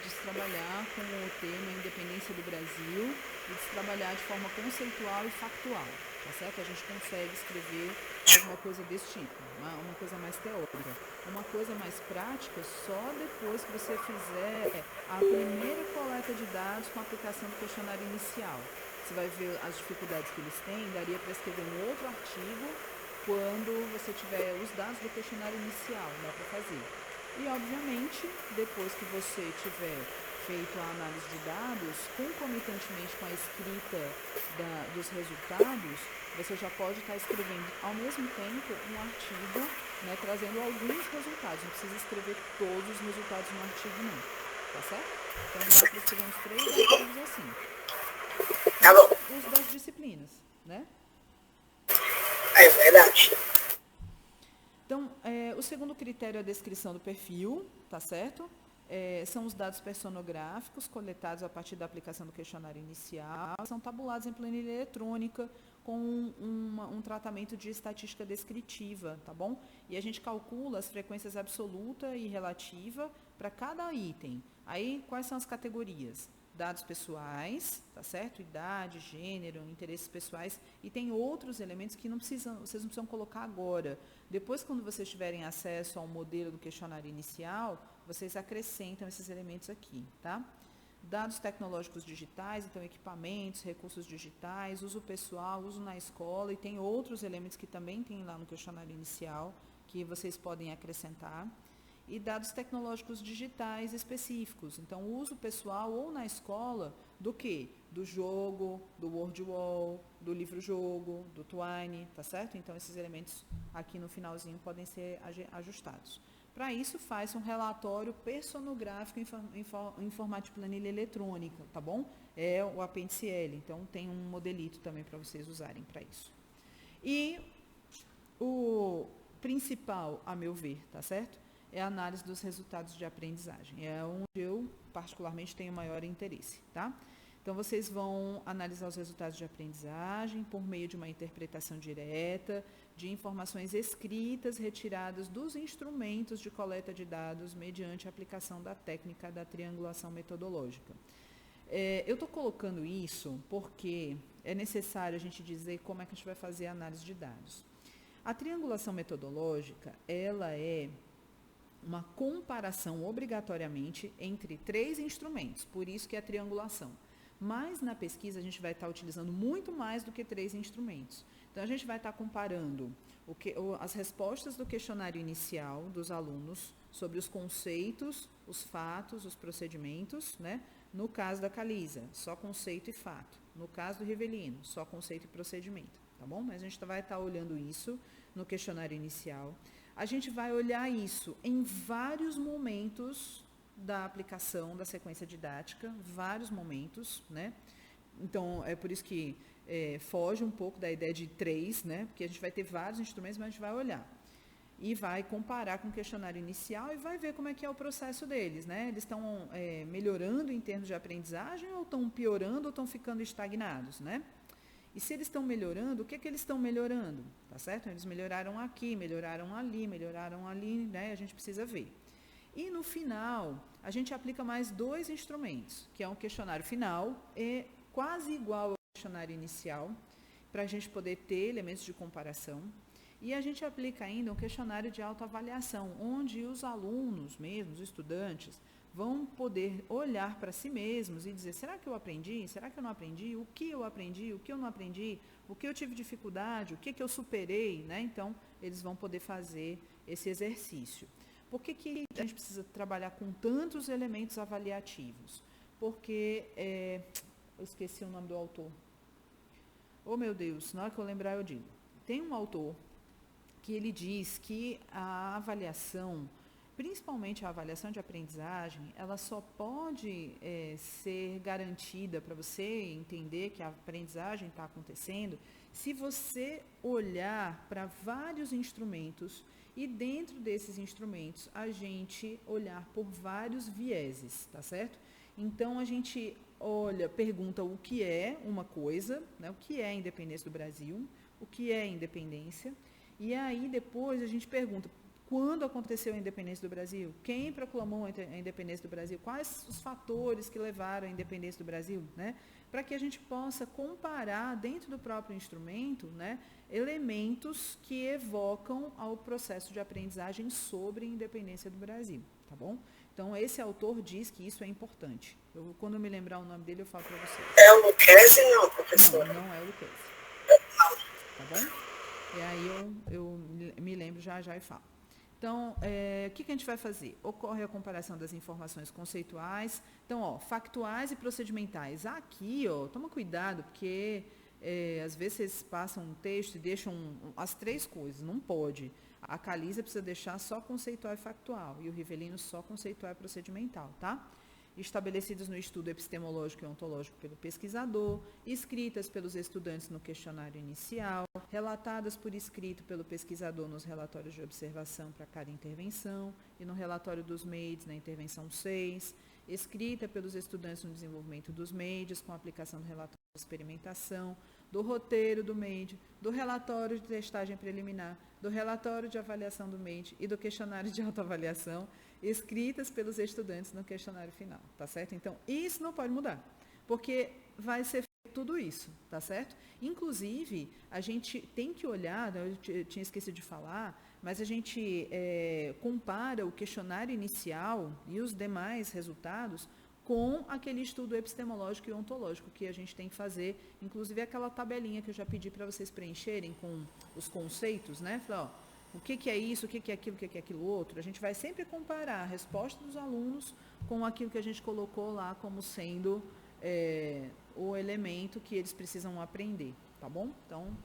de se trabalhar com o tema independência do Brasil e de se trabalhar de forma conceitual e factual, tá certo? A gente consegue escrever alguma coisa desse tipo, uma coisa mais teórica. Uma coisa mais prática, só depois que você fizer a primeira coleta de dados com a aplicação do questionário inicial. Você vai ver as dificuldades que eles têm, daria para escrever um outro artigo quando você tiver os dados do questionário inicial, dá para fazer. E, obviamente, depois que você tiver feito a análise de dados, concomitantemente com a escrita dos resultados, você já pode estar escrevendo, ao mesmo tempo, um artigo, né, trazendo alguns resultados. Não precisa escrever todos os resultados no artigo, não. Tá certo? Então, dá para escrever uns 3 artigos assim. Tá bom. Os das disciplinas, né? É verdade. Então, o segundo critério é a descrição do perfil, tá certo? São os dados personográficos coletados a partir da aplicação do questionário inicial, são tabulados em planilha eletrônica com um tratamento de estatística descritiva, tá bom? E a gente calcula as frequências absoluta e relativa para cada item. Aí, quais são as categorias? Dados pessoais, tá certo? Idade, gênero, interesses pessoais, e tem outros elementos que vocês não precisam colocar agora. Depois, quando vocês tiverem acesso ao modelo do questionário inicial, vocês acrescentam esses elementos aqui, tá? Dados tecnológicos digitais, então equipamentos, recursos digitais, uso pessoal, uso na escola, e tem outros elementos que também tem lá no questionário inicial, que vocês podem acrescentar. E dados tecnológicos digitais específicos. Então, uso pessoal ou na escola do quê? Do jogo, do WordWall, do livro-jogo, do Twine, tá certo? Então, esses elementos aqui no finalzinho podem ser ajustados. Para isso, faz um relatório personográfico em formato de planilha eletrônica, tá bom? É o apêndice L, então tem um modelito também para vocês usarem para isso. E o principal, a meu ver, tá certo? É a análise dos resultados de aprendizagem. É onde eu, particularmente, tenho maior interesse, tá? Então, vocês vão analisar os resultados de aprendizagem por meio de uma interpretação direta, de informações escritas retiradas dos instrumentos de coleta de dados mediante a aplicação da técnica da triangulação metodológica. Eu estou colocando isso porque é necessário a gente dizer como é que a gente vai fazer a análise de dados. A triangulação metodológica, ela é uma comparação obrigatoriamente entre 3 instrumentos, por isso que é a triangulação. Mas na pesquisa a gente vai estar utilizando muito mais do que 3 instrumentos. Então a gente vai estar comparando as respostas do questionário inicial dos alunos sobre os conceitos, os fatos, os procedimentos, né? No caso da Calisa, só conceito e fato. No caso do Rivelino, só conceito e procedimento, tá bom? Mas a gente vai estar olhando isso no questionário inicial. A gente vai olhar isso em vários momentos da aplicação da sequência didática, vários momentos, né? Então, é por isso que foge um pouco da ideia de 3, né? Porque a gente vai ter vários instrumentos, mas a gente vai olhar. E vai comparar com o questionário inicial e vai ver como é que é o processo deles, né? Eles estão melhorando em termos de aprendizagem ou estão piorando ou estão ficando estagnados, né? E se eles estão melhorando, o que eles estão melhorando? Tá certo? Eles melhoraram aqui, melhoraram ali, né? A gente precisa ver. E no final, a gente aplica mais 2 instrumentos, que é um questionário final, quase igual ao questionário inicial, para a gente poder ter elementos de comparação. E a gente aplica ainda um questionário de autoavaliação, onde os alunos mesmos, os estudantes, vão poder olhar para si mesmos e dizer, será que eu aprendi? Será que eu não aprendi? O que eu aprendi? O que eu não aprendi? O que eu tive dificuldade? O que eu superei? Né? Então, eles vão poder fazer esse exercício. Por que a gente precisa trabalhar com tantos elementos avaliativos? Porque, eu esqueci o nome do autor. Oh, meu Deus, na hora que eu lembrar eu digo. Tem um autor que ele diz que a avaliação, principalmente a avaliação de aprendizagem, ela só pode ser garantida para você entender que a aprendizagem está acontecendo se você olhar para vários instrumentos e dentro desses instrumentos a gente olhar por vários vieses, tá certo? Então a gente pergunta o que é uma coisa, né? O que é a independência do Brasil, o que é independência, e aí depois a gente pergunta quando aconteceu a independência do Brasil, quem proclamou a independência do Brasil, quais os fatores que levaram à independência do Brasil, né? Para que a gente possa comparar dentro do próprio instrumento, né, elementos que evocam ao processo de aprendizagem sobre a independência do Brasil, tá bom? Então, esse autor diz que isso é importante. Quando eu me lembrar o nome dele, eu falo para vocês. É o Lucchesi, não, professora? Não é o Lucchesi. Tá bom? E aí eu me lembro já e falo. Então, o que a gente vai fazer? Ocorre a comparação das informações conceituais. Então, factuais e procedimentais. Aqui, toma cuidado, porque às vezes vocês passam um texto e deixam as 3 coisas. Não pode. A Calisa precisa deixar só conceitual e factual, e o Rivelino só conceitual e procedimental, tá? Estabelecidos no estudo epistemológico e ontológico pelo pesquisador, escritas pelos estudantes no questionário inicial, relatadas por escrito pelo pesquisador nos relatórios de observação para cada intervenção e no relatório dos MEIDs na intervenção 6, escrita pelos estudantes no desenvolvimento dos MEIDs com aplicação do relatório de experimentação, do roteiro do MEID, do relatório de testagem preliminar, do relatório de avaliação do MEID e do questionário de autoavaliação, escritas pelos estudantes no questionário final, tá certo? Então, isso não pode mudar, porque vai ser feito tudo isso, tá certo? Inclusive, a gente tem que olhar, eu tinha esquecido de falar, mas a gente compara o questionário inicial e os demais resultados com aquele estudo epistemológico e ontológico que a gente tem que fazer, inclusive aquela tabelinha que eu já pedi para vocês preencherem com os conceitos, né? Falei, o que é isso, o que é aquilo, o que é aquilo outro. A gente vai sempre comparar a resposta dos alunos com aquilo que a gente colocou lá como sendo o elemento que eles precisam aprender, tá bom? Então,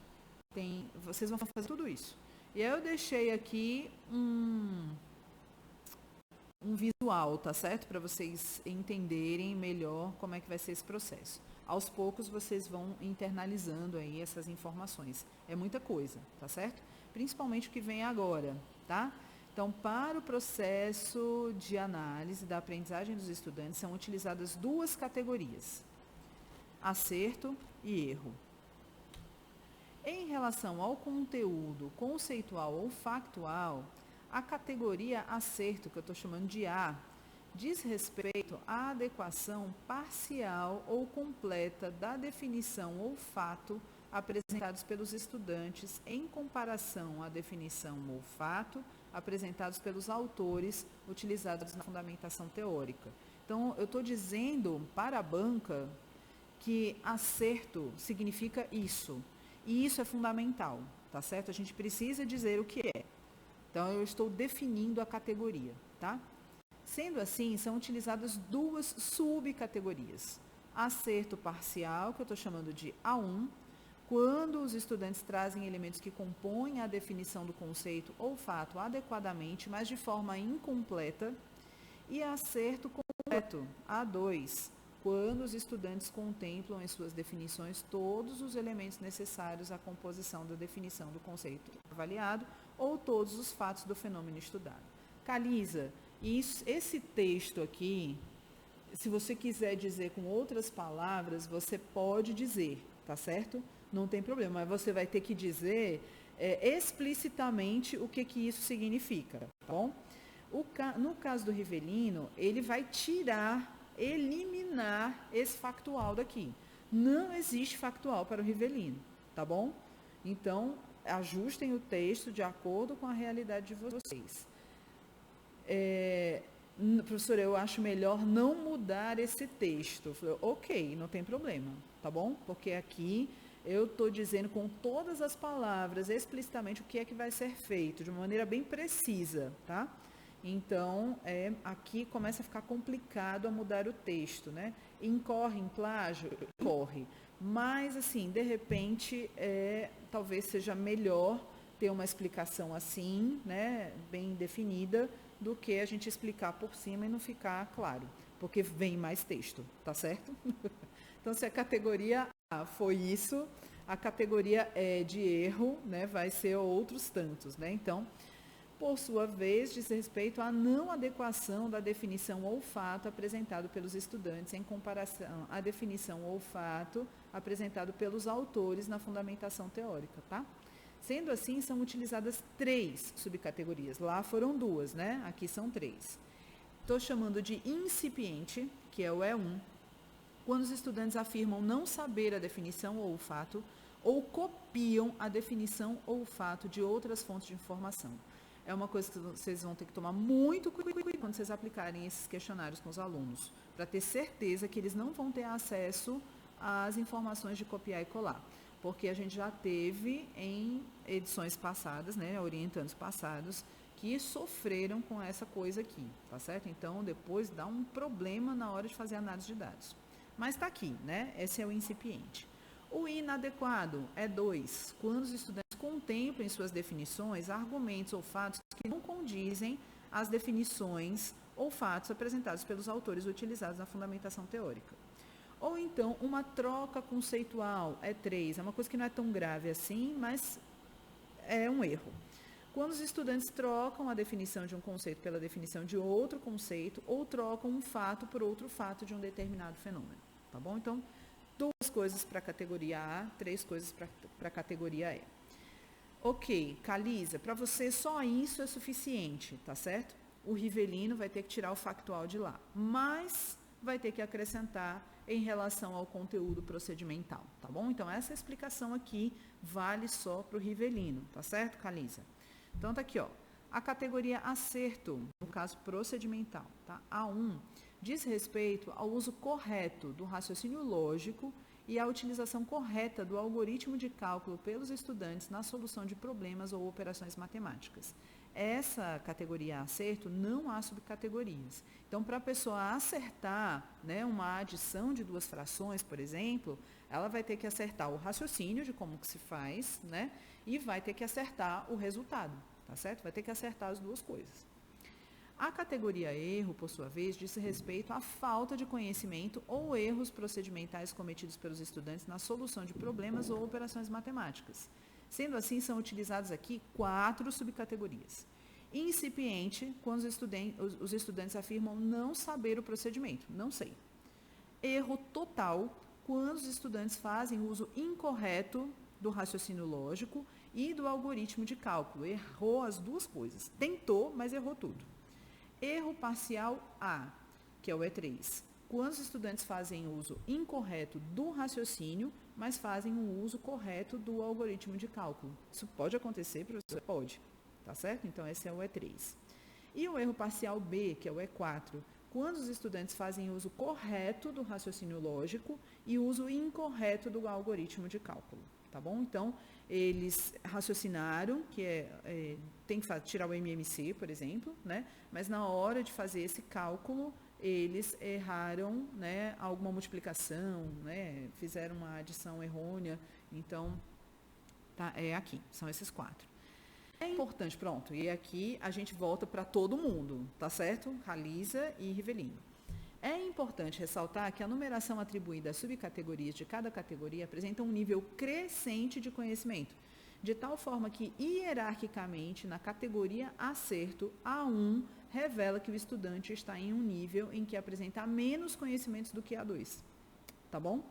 vocês vão fazer tudo isso. E aí eu deixei aqui um visual, tá certo? Para vocês entenderem melhor como é que vai ser esse processo. Aos poucos vocês vão internalizando aí essas informações. É muita coisa, tá certo? Principalmente o que vem agora, tá? Então, para o processo de análise da aprendizagem dos estudantes, são utilizadas 2 categorias: acerto e erro. Em relação ao conteúdo conceitual ou factual, a categoria acerto, que eu estou chamando de A, diz respeito à adequação parcial ou completa da definição ou fato apresentados pelos estudantes em comparação à definição ou fato apresentados pelos autores utilizados na fundamentação teórica. Então, eu estou dizendo para a banca que acerto significa isso, e isso é fundamental, tá certo? A gente precisa dizer o que é. Então, eu estou definindo a categoria, tá? Sendo assim, são utilizadas duas subcategorias. Acerto parcial, que eu estou chamando de A1, quando os estudantes trazem elementos que compõem a definição do conceito ou fato adequadamente, mas de forma incompleta. E acerto completo, A2, quando os estudantes contemplam em suas definições todos os elementos necessários à composição da definição do conceito avaliado ou todos os fatos do fenômeno estudado. Calisa, esse texto aqui, se você quiser dizer com outras palavras, você pode dizer, tá certo? Não tem problema, mas você vai ter que dizer explicitamente o que isso significa, tá bom? No caso do Rivellino, ele vai eliminar esse factual daqui. Não existe factual para o Rivellino, tá bom? Então, ajustem o texto de acordo com a realidade de vocês. Professora, eu acho melhor não mudar esse texto. Ok, não tem problema, tá bom? Porque aqui eu estou dizendo com todas as palavras explicitamente o que é que vai ser feito, de uma maneira bem precisa, tá? Então, aqui começa a ficar complicado a mudar o texto, né? Incorre em plágio? Incorre. Mas, assim, de repente, talvez seja melhor ter uma explicação assim, né? Bem definida, do que a gente explicar por cima e não ficar claro, porque vem mais texto, tá certo? Então, se a categoria A foi isso, a categoria E de erro, né, vai ser outros tantos, né? Então, por sua vez, diz respeito à não adequação da definição ou fato apresentado pelos estudantes em comparação à definição ou fato apresentado pelos autores na fundamentação teórica, tá? Sendo assim, são utilizadas 3 subcategorias. Lá foram 2, né? Aqui são 3. Estou chamando de incipiente, que é o E1, quando os estudantes afirmam não saber a definição ou o fato, ou copiam a definição ou o fato de outras fontes de informação. É uma coisa que vocês vão ter que tomar muito cuidado quando vocês aplicarem esses questionários com os alunos, para ter certeza que eles não vão ter acesso às informações de copiar e colar. Porque a gente já teve em edições passadas, né, orientandos passados, que sofreram com essa coisa aqui, tá certo? Então, depois dá um problema na hora de fazer análise de dados. Mas está aqui, né? Esse é o incipiente. O inadequado é 2, quando os estudantes contemplam em suas definições argumentos ou fatos que não condizem às definições ou fatos apresentados pelos autores utilizados na fundamentação teórica. Ou então, uma troca conceitual é 3, é uma coisa que não é tão grave assim, mas é um erro. Quando os estudantes trocam a definição de um conceito pela definição de outro conceito, ou trocam um fato por outro fato de um determinado fenômeno, tá bom? Então, 2 coisas para a categoria A, 3 coisas para a categoria E. Ok, Calisa, para você só isso é suficiente, tá certo? O Rivellino vai ter que tirar o factual de lá, mas vai ter que acrescentar em relação ao conteúdo procedimental, tá bom? Então, essa explicação aqui vale só para o Rivellino, tá certo, Calisa? Então, tá aqui, ó. A categoria acerto, no caso procedimental, tá? A1, diz respeito ao uso correto do raciocínio lógico e à utilização correta do algoritmo de cálculo pelos estudantes na solução de problemas ou operações matemáticas. Essa categoria acerto não há subcategorias. Então, para a pessoa acertar, né, uma adição de 2 frações, por exemplo, ela vai ter que acertar o raciocínio de como que se faz, né, e vai ter que acertar o resultado, tá certo? Vai ter que acertar as 2 coisas. A categoria erro, por sua vez, diz respeito à falta de conhecimento ou erros procedimentais cometidos pelos estudantes na solução de problemas ou operações matemáticas. Sendo assim, são utilizadas aqui 4 subcategorias. Incipiente, quando os estudantes afirmam não saber o procedimento, não sei. Erro total, quando os estudantes fazem uso incorreto do raciocínio lógico e do algoritmo de cálculo. Errou as 2 coisas. Tentou, mas errou tudo. Erro parcial A, que é o E3. Quando os estudantes fazem uso incorreto do raciocínio, mas fazem um uso correto do algoritmo de cálculo. Isso pode acontecer, professor? Pode, tá certo? Então, esse é o E3. E o erro parcial B, que é o E4, quando os estudantes fazem uso correto do raciocínio lógico e uso incorreto do algoritmo de cálculo, tá bom? Então, eles raciocinaram, que tem que tirar o MMC, por exemplo, né? Mas na hora de fazer esse cálculo, eles erraram, né, alguma multiplicação, né, fizeram uma adição errônea, então, tá, aqui, são esses 4. É importante, pronto, e aqui a gente volta para todo mundo, tá certo? Ralisa e Rivelino. É importante ressaltar que a numeração atribuída às subcategorias de cada categoria apresenta um nível crescente de conhecimento, de tal forma que, hierarquicamente, na categoria acerto, A1 revela que o estudante está em um nível em que apresenta menos conhecimentos do que A2, tá bom?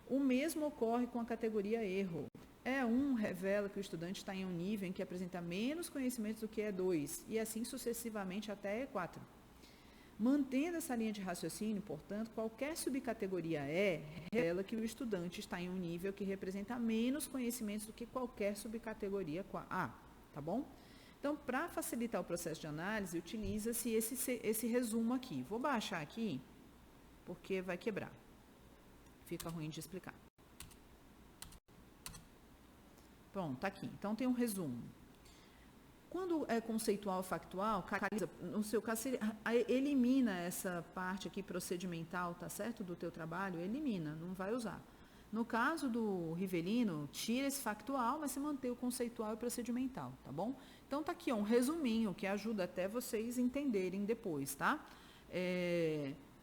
O mesmo ocorre com a categoria erro. E1 revela que o estudante está em um nível em que apresenta menos conhecimentos do que E2, e assim sucessivamente até E4. Mantendo essa linha de raciocínio, portanto, qualquer subcategoria E revela que o estudante está em um nível que representa menos conhecimentos do que qualquer subcategoria A, tá bom? Então, para facilitar o processo de análise, utiliza-se esse resumo aqui. Vou baixar aqui, porque vai quebrar. Fica ruim de explicar. Pronto, tá aqui. Então, tem um resumo. Quando é conceitual ou factual, no seu caso, elimina essa parte aqui procedimental, tá certo? Do teu trabalho, elimina, não vai usar. No caso do Rivelino, tira esse factual, mas você mantém o conceitual e procedimental, tá bom? Então, tá aqui, ó, um resuminho que ajuda até vocês entenderem depois, tá?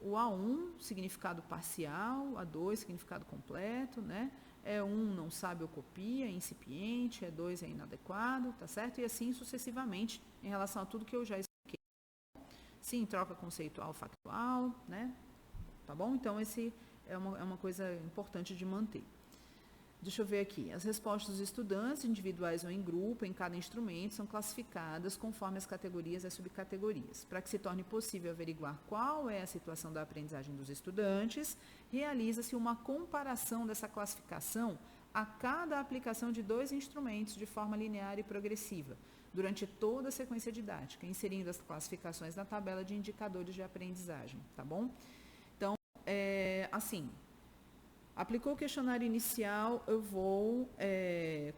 O A1, significado parcial, A2, significado completo, né? E1 não sabe ou copia, é incipiente, E2 é inadequado, tá certo? E assim sucessivamente em relação a tudo que eu já expliquei. Sim, troca conceitual factual, né? Tá bom? Então, esse é uma coisa importante de manter. Deixa eu ver aqui. As respostas dos estudantes, individuais ou em grupo, em cada instrumento, são classificadas conforme as categorias e as subcategorias. Para que se torne possível averiguar qual é a situação da aprendizagem dos estudantes, realiza-se uma comparação dessa classificação a cada aplicação de 2 instrumentos de forma linear e progressiva, durante toda a sequência didática, inserindo as classificações na tabela de indicadores de aprendizagem, tá bom? Então, assim... Aplicou o questionário inicial, eu vou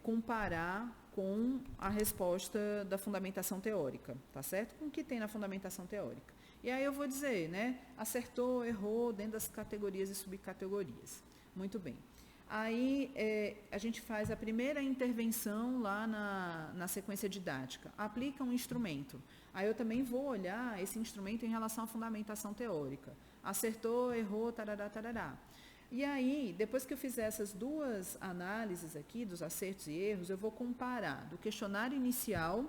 comparar com a resposta da fundamentação teórica, tá certo? Com o que tem na fundamentação teórica. E aí eu vou dizer, né? Acertou, errou, dentro das categorias e subcategorias. Muito bem. Aí a gente faz a primeira intervenção lá na sequência didática. Aplica um instrumento. Aí eu também vou olhar esse instrumento em relação à fundamentação teórica. Acertou, errou, tarará, tarará. E aí, depois que eu fizer essas 2 análises aqui, dos acertos e erros, eu vou comparar do questionário inicial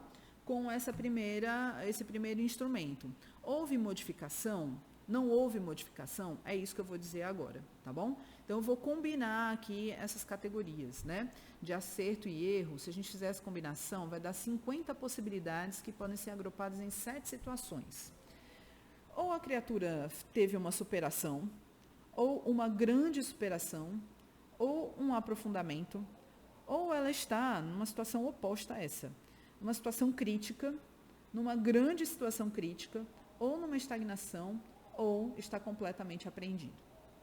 com esse primeiro instrumento. Houve modificação? Não houve modificação? É isso que eu vou dizer agora, tá bom? Então, eu vou combinar aqui essas categorias, né? De acerto e erro. Se a gente fizer essa combinação, vai dar 50 possibilidades que podem ser agrupadas em 7 situações. Ou a criatura teve uma superação, ou uma grande superação, ou um aprofundamento, ou ela está numa situação oposta a essa, uma situação crítica, numa grande situação crítica, ou numa estagnação, ou está completamente aprendido,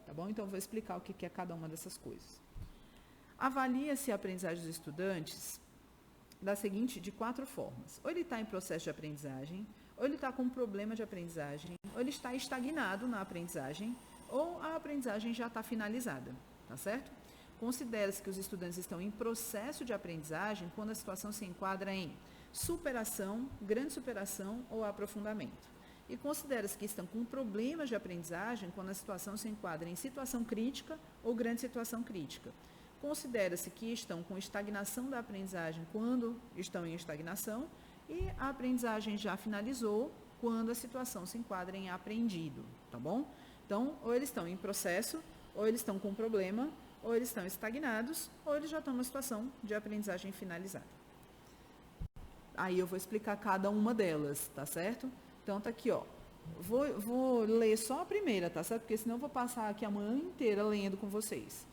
tá bom? Então, eu vou explicar o que é cada uma dessas coisas. Avalia-se a aprendizagem dos estudantes de 4 formas. Ou ele está em processo de aprendizagem, ou ele está com um problema de aprendizagem, ou ele está estagnado na aprendizagem, ou a aprendizagem já está finalizada, tá certo? Considera-se que os estudantes estão em processo de aprendizagem quando a situação se enquadra em superação, grande superação ou aprofundamento. E considera-se que estão com problemas de aprendizagem quando a situação se enquadra em situação crítica ou grande situação crítica. Considera-se que estão com estagnação da aprendizagem quando estão em estagnação e a aprendizagem já finalizou quando a situação se enquadra em aprendido, tá bom? Então, ou eles estão em processo, ou eles estão com problema, ou eles estão estagnados, ou eles já estão numa situação de aprendizagem finalizada. Aí eu vou explicar cada uma delas, tá certo? Então, tá aqui, ó. Vou ler só a primeira, tá certo? Porque senão eu vou passar aqui a manhã inteira lendo com vocês.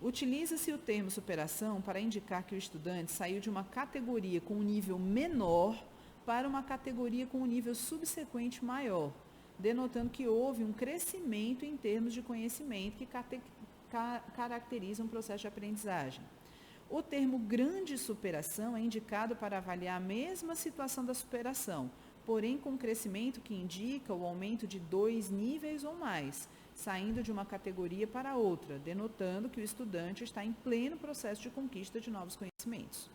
Utiliza-se o termo superação para indicar que o estudante saiu de uma categoria com um nível menor para uma categoria com um nível subsequente maior, denotando que houve um crescimento em termos de conhecimento que caracteriza um processo de aprendizagem. O termo grande superação é indicado para avaliar a mesma situação da superação, porém com crescimento que indica o aumento de 2 níveis ou mais, saindo de uma categoria para outra, denotando que o estudante está em pleno processo de conquista de novos conhecimentos.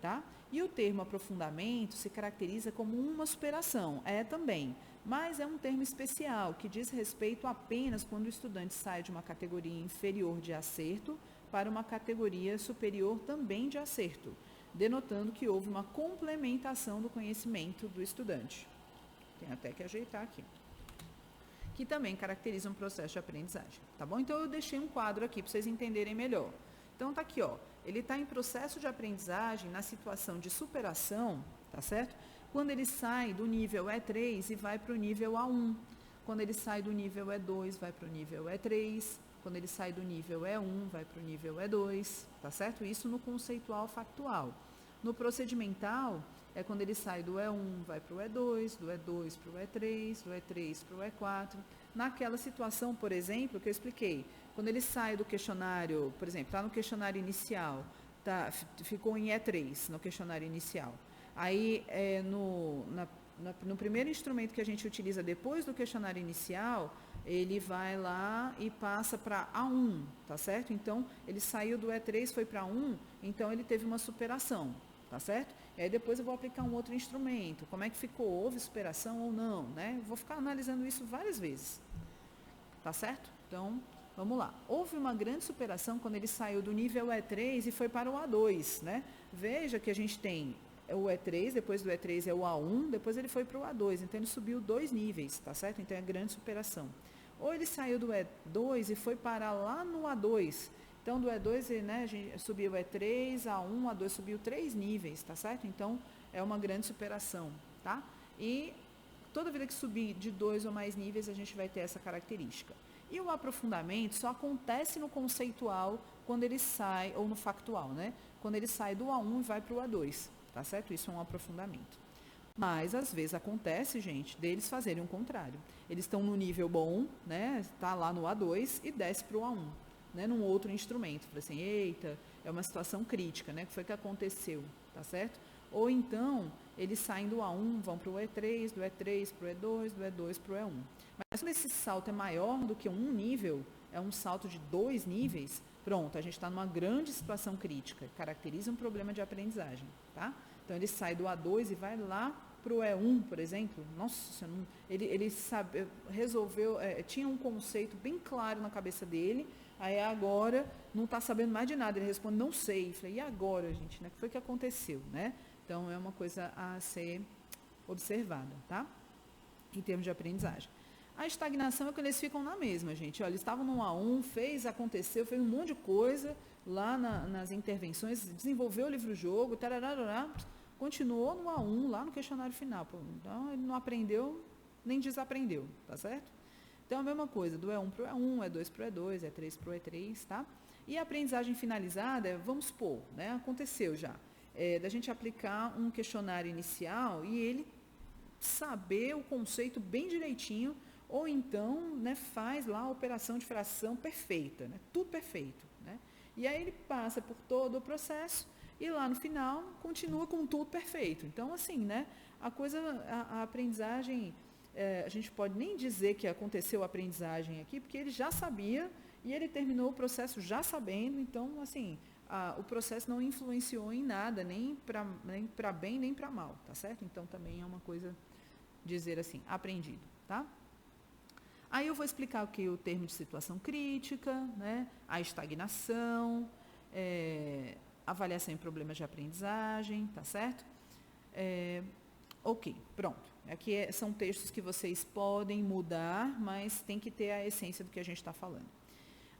Tá? E o termo aprofundamento se caracteriza como uma superação, também, mas é um termo especial que diz respeito apenas quando o estudante sai de uma categoria inferior de acerto para uma categoria superior também de acerto, denotando que houve uma complementação do conhecimento do estudante. Tem até que ajeitar aqui. Que também caracteriza um processo de aprendizagem, tá bom? Então, eu deixei um quadro aqui para vocês entenderem melhor. Então, tá aqui, ó. Ele está em processo de aprendizagem na situação de superação, tá certo? Quando ele sai do nível E3 e vai para o nível A1. Quando ele sai do nível E2, vai para o nível E3. Quando ele sai do nível E1, vai para o nível E2, tá certo? Isso no conceitual factual. No procedimental, é quando ele sai do E1, vai para o E2, do E2 para o E3, do E3 para o E4. Naquela situação, por exemplo, que eu expliquei, quando ele sai do questionário, por exemplo, está no questionário inicial, ficou em E3 no questionário inicial. Aí, no primeiro instrumento que a gente utiliza depois do questionário inicial, ele vai lá e passa para A1, tá certo? Então, ele saiu do E3, foi para A1, então ele teve uma superação, tá certo? E aí depois eu vou aplicar um outro instrumento, como é que ficou, houve superação ou não, né? Vou ficar analisando isso várias vezes, tá certo? Então, vamos lá. Houve uma grande superação quando ele saiu do nível E3 e foi para o A2, né? Veja que a gente tem o E3, depois do E3 é o A1, depois ele foi para o A2, então ele subiu 2 níveis, tá certo? Então é grande superação. Ou ele saiu do E2 e foi parar lá no A2. Então, do E2, né, a gente subiu E3, A1, A2 subiu 3 níveis, tá certo? Então, é uma grande superação, tá? E toda vida que subir de 2 ou mais níveis, a gente vai ter essa característica. E o aprofundamento só acontece no conceitual quando ele sai, ou no factual, né? Quando ele sai do A1 e vai para o A2, tá certo? Isso é um aprofundamento. Mas, às vezes, acontece, gente, deles fazerem o contrário. Eles estão no nível bom, né? Está lá no A2 e desce para o A1, né? Num outro instrumento. Fala assim, eita, é uma situação crítica, né? O que foi que aconteceu, tá certo? Ou então, eles saem do A1, vão para o E3, do E3 para o E2, do E2 para o E1. Mas quando esse salto é maior do que um nível, é um salto de 2 níveis, pronto, a gente está numa grande situação crítica. Caracteriza um problema de aprendizagem, tá? Então, ele sai do A2 e vai lá para o E1, por exemplo. Nossa, ele sabe, resolveu, tinha um conceito bem claro na cabeça dele, aí agora não está sabendo mais de nada. Ele responde, não sei. Eu falei, e agora, gente? Né? O que foi que aconteceu? Né? Então, é uma coisa a ser observada, tá? Em termos de aprendizagem. A estagnação é quando eles ficam na mesma, gente. Olha, eles estavam no A1, aconteceu, fez um monte de coisa lá nas intervenções, desenvolveu o livro-jogo, tarará, continuou no A1, lá no questionário final. Pô, então, ele não aprendeu, nem desaprendeu, tá certo? Então, a mesma coisa, do E1 para o E1, E2 para o E2, E3 para o E3, tá? E a aprendizagem finalizada, vamos supor, né, aconteceu já, da gente aplicar um questionário inicial e ele saber o conceito bem direitinho, ou então, né, faz lá a operação de fração perfeita, né, tudo perfeito, né? E aí ele passa por todo o processo e lá no final continua com tudo perfeito. Então, assim, né, a aprendizagem, a gente pode nem dizer que aconteceu a aprendizagem aqui, porque ele já sabia e ele terminou o processo já sabendo, então, assim, o processo não influenciou em nada, nem para bem, nem para mal, tá certo? Então, também é uma coisa dizer assim, aprendido, tá? Aí eu vou explicar aqui o termo de situação crítica, né? A estagnação, avaliação em problemas de aprendizagem, tá certo? Ok, pronto. Aqui são textos que vocês podem mudar, mas tem que ter a essência do que a gente está falando.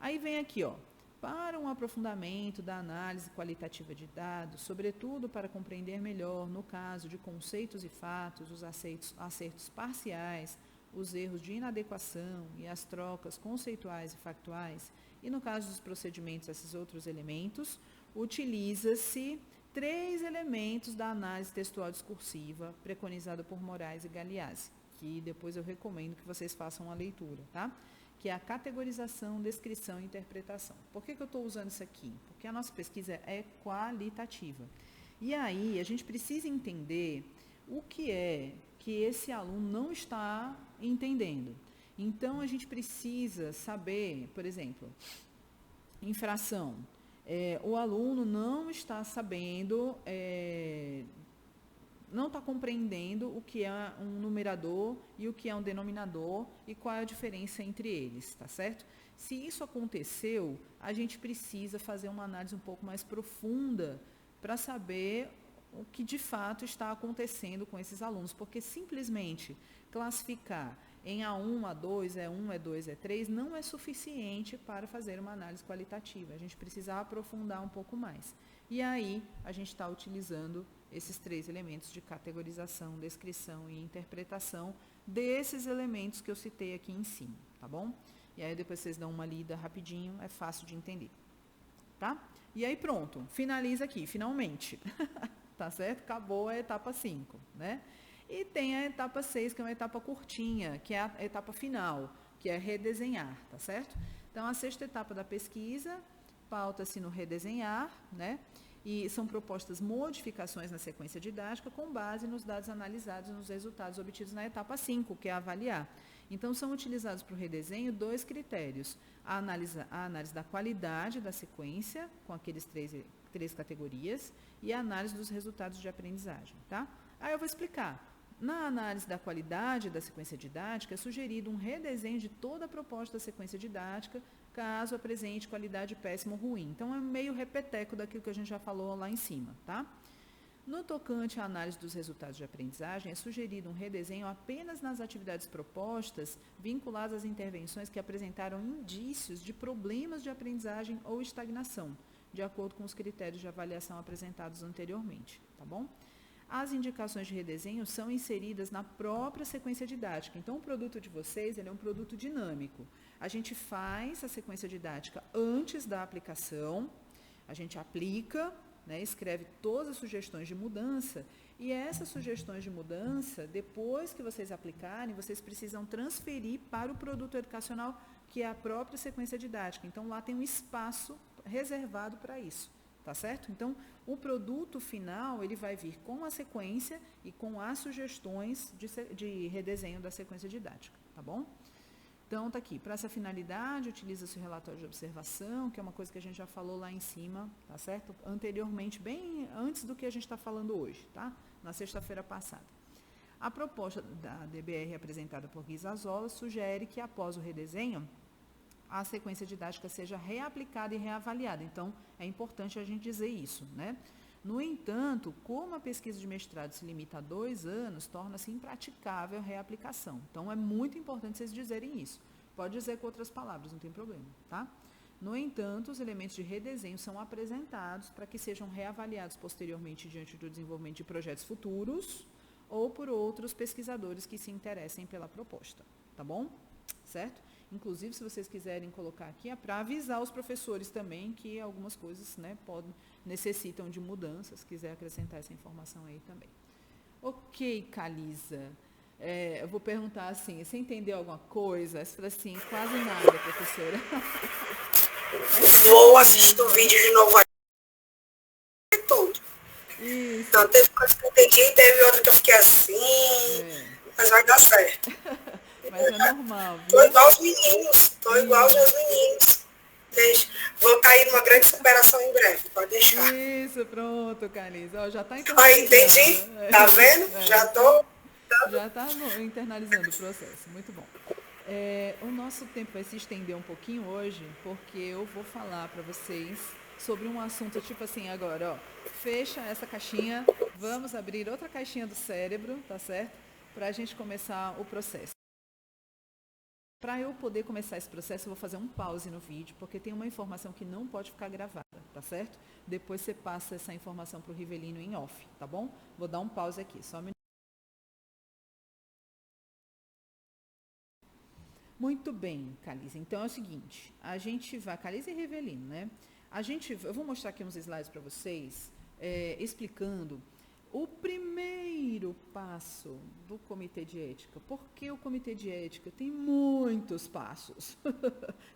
Aí vem aqui, ó, para um aprofundamento da análise qualitativa de dados, sobretudo para compreender melhor, no caso de conceitos e fatos, os acertos parciais, os erros de inadequação e as trocas conceituais e factuais, e no caso dos procedimentos, esses outros elementos, utiliza-se 3 elementos da análise textual discursiva, preconizada por Moraes e Galeazzi, que depois eu recomendo que vocês façam a leitura, tá? Que é a categorização, descrição e interpretação. Por que eu estou usando isso aqui? Porque a nossa pesquisa é qualitativa. E aí, a gente precisa entender o que é que esse aluno não está entendendo. Então, a gente precisa saber, por exemplo, infração. O aluno não está sabendo, não está compreendendo o que é um numerador e o que é um denominador e qual é a diferença entre eles, tá certo? Se isso aconteceu, a gente precisa fazer uma análise um pouco mais profunda para saber o que de fato está acontecendo com esses alunos, porque simplesmente classificar em A1, A2, E1, E2, E3 não é suficiente para fazer uma análise qualitativa. A gente precisa aprofundar um pouco mais. E aí, a gente está utilizando esses 3 elementos de categorização, descrição e interpretação desses elementos que eu citei aqui em cima, tá bom? E aí, depois vocês dão uma lida rapidinho, é fácil de entender, tá? E aí, pronto, finaliza aqui, finalmente. Tá certo? Acabou a etapa 5, né? E tem a etapa 6, que é uma etapa curtinha, que é a etapa final, que é redesenhar, tá certo? Então, a 6ª etapa da pesquisa pauta-se no redesenhar, né? E são propostas modificações na sequência didática com base nos dados analisados e nos resultados obtidos na etapa 5, que é avaliar. Então, são utilizados para o redesenho 2 critérios. A análise da qualidade da sequência, com aqueles 3 categorias, e a análise dos resultados de aprendizagem, tá? Aí eu vou explicar. Na análise da qualidade da sequência didática, é sugerido um redesenho de toda a proposta da sequência didática, caso apresente qualidade péssima ou ruim. Então, é meio repeteco daquilo que a gente já falou lá em cima, tá? No tocante à análise dos resultados de aprendizagem, é sugerido um redesenho apenas nas atividades propostas vinculadas às intervenções que apresentaram indícios de problemas de aprendizagem ou estagnação, de acordo com os critérios de avaliação apresentados anteriormente, tá bom? As indicações de redesenho são inseridas na própria sequência didática. Então, o produto de vocês ele é um produto dinâmico. A gente faz a sequência didática antes da aplicação, a gente aplica, né, escreve todas as sugestões de mudança, e essas sugestões de mudança, depois que vocês aplicarem, vocês precisam transferir para o produto educacional, que é a própria sequência didática. Então, lá tem um espaço reservado para isso. Tá certo? Então, o produto final, ele vai vir com a sequência e com as sugestões de redesenho da sequência didática, tá bom? Então, tá aqui. Para essa finalidade, utiliza-se o relatório de observação, que é uma coisa que a gente já falou lá em cima, tá certo? Anteriormente, bem antes do que a gente está falando hoje, tá? Na sexta-feira passada. A proposta da DBR apresentada por Gui Zazola sugere que, após o redesenho, a sequência didática seja reaplicada e reavaliada. Então, é importante a gente dizer isso, né? No entanto, como a pesquisa de mestrado se limita a 2 anos, torna-se impraticável a reaplicação. Então, é muito importante vocês dizerem isso. Pode dizer com outras palavras, não tem problema, tá? No entanto, os elementos de redesenho são apresentados para que sejam reavaliados posteriormente diante do desenvolvimento de projetos futuros ou por outros pesquisadores que se interessem pela proposta, tá bom? Certo? Inclusive, se vocês quiserem colocar aqui, é para avisar os professores também que algumas coisas, né, necessitam de mudanças, se quiser acrescentar essa informação aí também. Ok, Calisa. Eu vou perguntar assim, você entendeu alguma coisa? Você fala assim, quase nada, professora. Vou assistir o vídeo de novo aí, tudo. Isso. Então, teve coisa que eu entendi, teve outra que eu fiquei assim, mas vai dar certo. Mas é normal, viu? Tô igual os meninos, igual os meus meninos. Vou cair numa grande superação em breve, pode deixar. Isso, pronto, Calisa. Ó, já está internalizando. Entendi, tá vendo? Já tô. Já está internalizando o processo, muito bom. O nosso tempo vai se estender um pouquinho hoje, porque eu vou falar para vocês sobre um assunto tipo assim agora, ó. Fecha essa caixinha, vamos abrir outra caixinha do cérebro, tá certo? Para a gente começar o processo. Para eu poder começar esse processo, eu vou fazer um pause no vídeo, porque tem uma informação que não pode ficar gravada, tá certo? Depois você passa essa informação para o Rivelino em off, tá bom? Vou dar um pause aqui, só um minuto. Muito bem, Caliza. Então é o seguinte, a gente vai, Caliza e Rivelino, né? Eu vou mostrar aqui uns slides para vocês, explicando o primeiro passo do comitê de ética. Porque o comitê de ética tem muitos passos.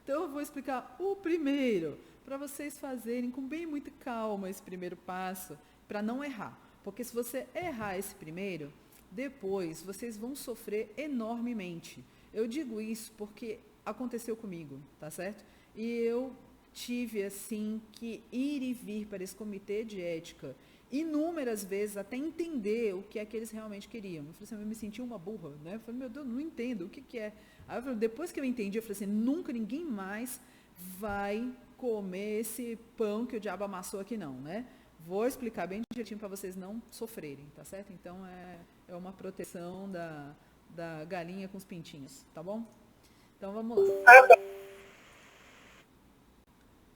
Então eu vou explicar o primeiro, para vocês fazerem com bem muita calma esse primeiro passo, para não errar. Porque se você errar esse primeiro, depois vocês vão sofrer enormemente. Eu digo isso porque aconteceu comigo, tá certo? E eu tive, assim, que ir e vir para esse comitê de ética inúmeras vezes até entender o que é que eles realmente queriam. Eu falei assim, eu me senti uma burra, né? Eu falei, meu Deus, não entendo, o que que é? Aí eu falei, depois que eu entendi, eu falei assim, nunca ninguém mais vai comer esse pão que o diabo amassou aqui não, né? Vou explicar bem direitinho para vocês não sofrerem, tá certo? Então, é uma proteção da galinha com os pintinhos, tá bom? Então, vamos lá.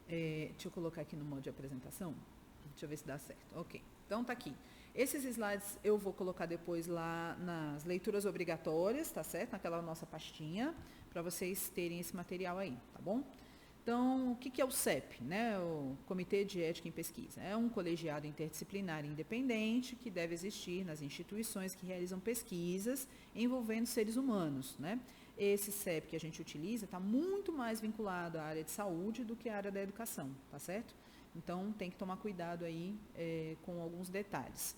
Deixa eu colocar aqui no modo de apresentação. Deixa eu ver se dá certo. Ok, então tá aqui. Esses slides eu vou colocar depois lá nas leituras obrigatórias, tá certo? Naquela nossa pastinha, para vocês terem esse material aí, tá bom? Então, o que é o CEP, né? O Comitê de Ética em Pesquisa? É um colegiado interdisciplinar independente que deve existir nas instituições que realizam pesquisas envolvendo seres humanos, né? Esse CEP que a gente utiliza está muito mais vinculado à área de saúde do que à área da educação, tá certo? Então, tem que tomar cuidado aí com alguns detalhes.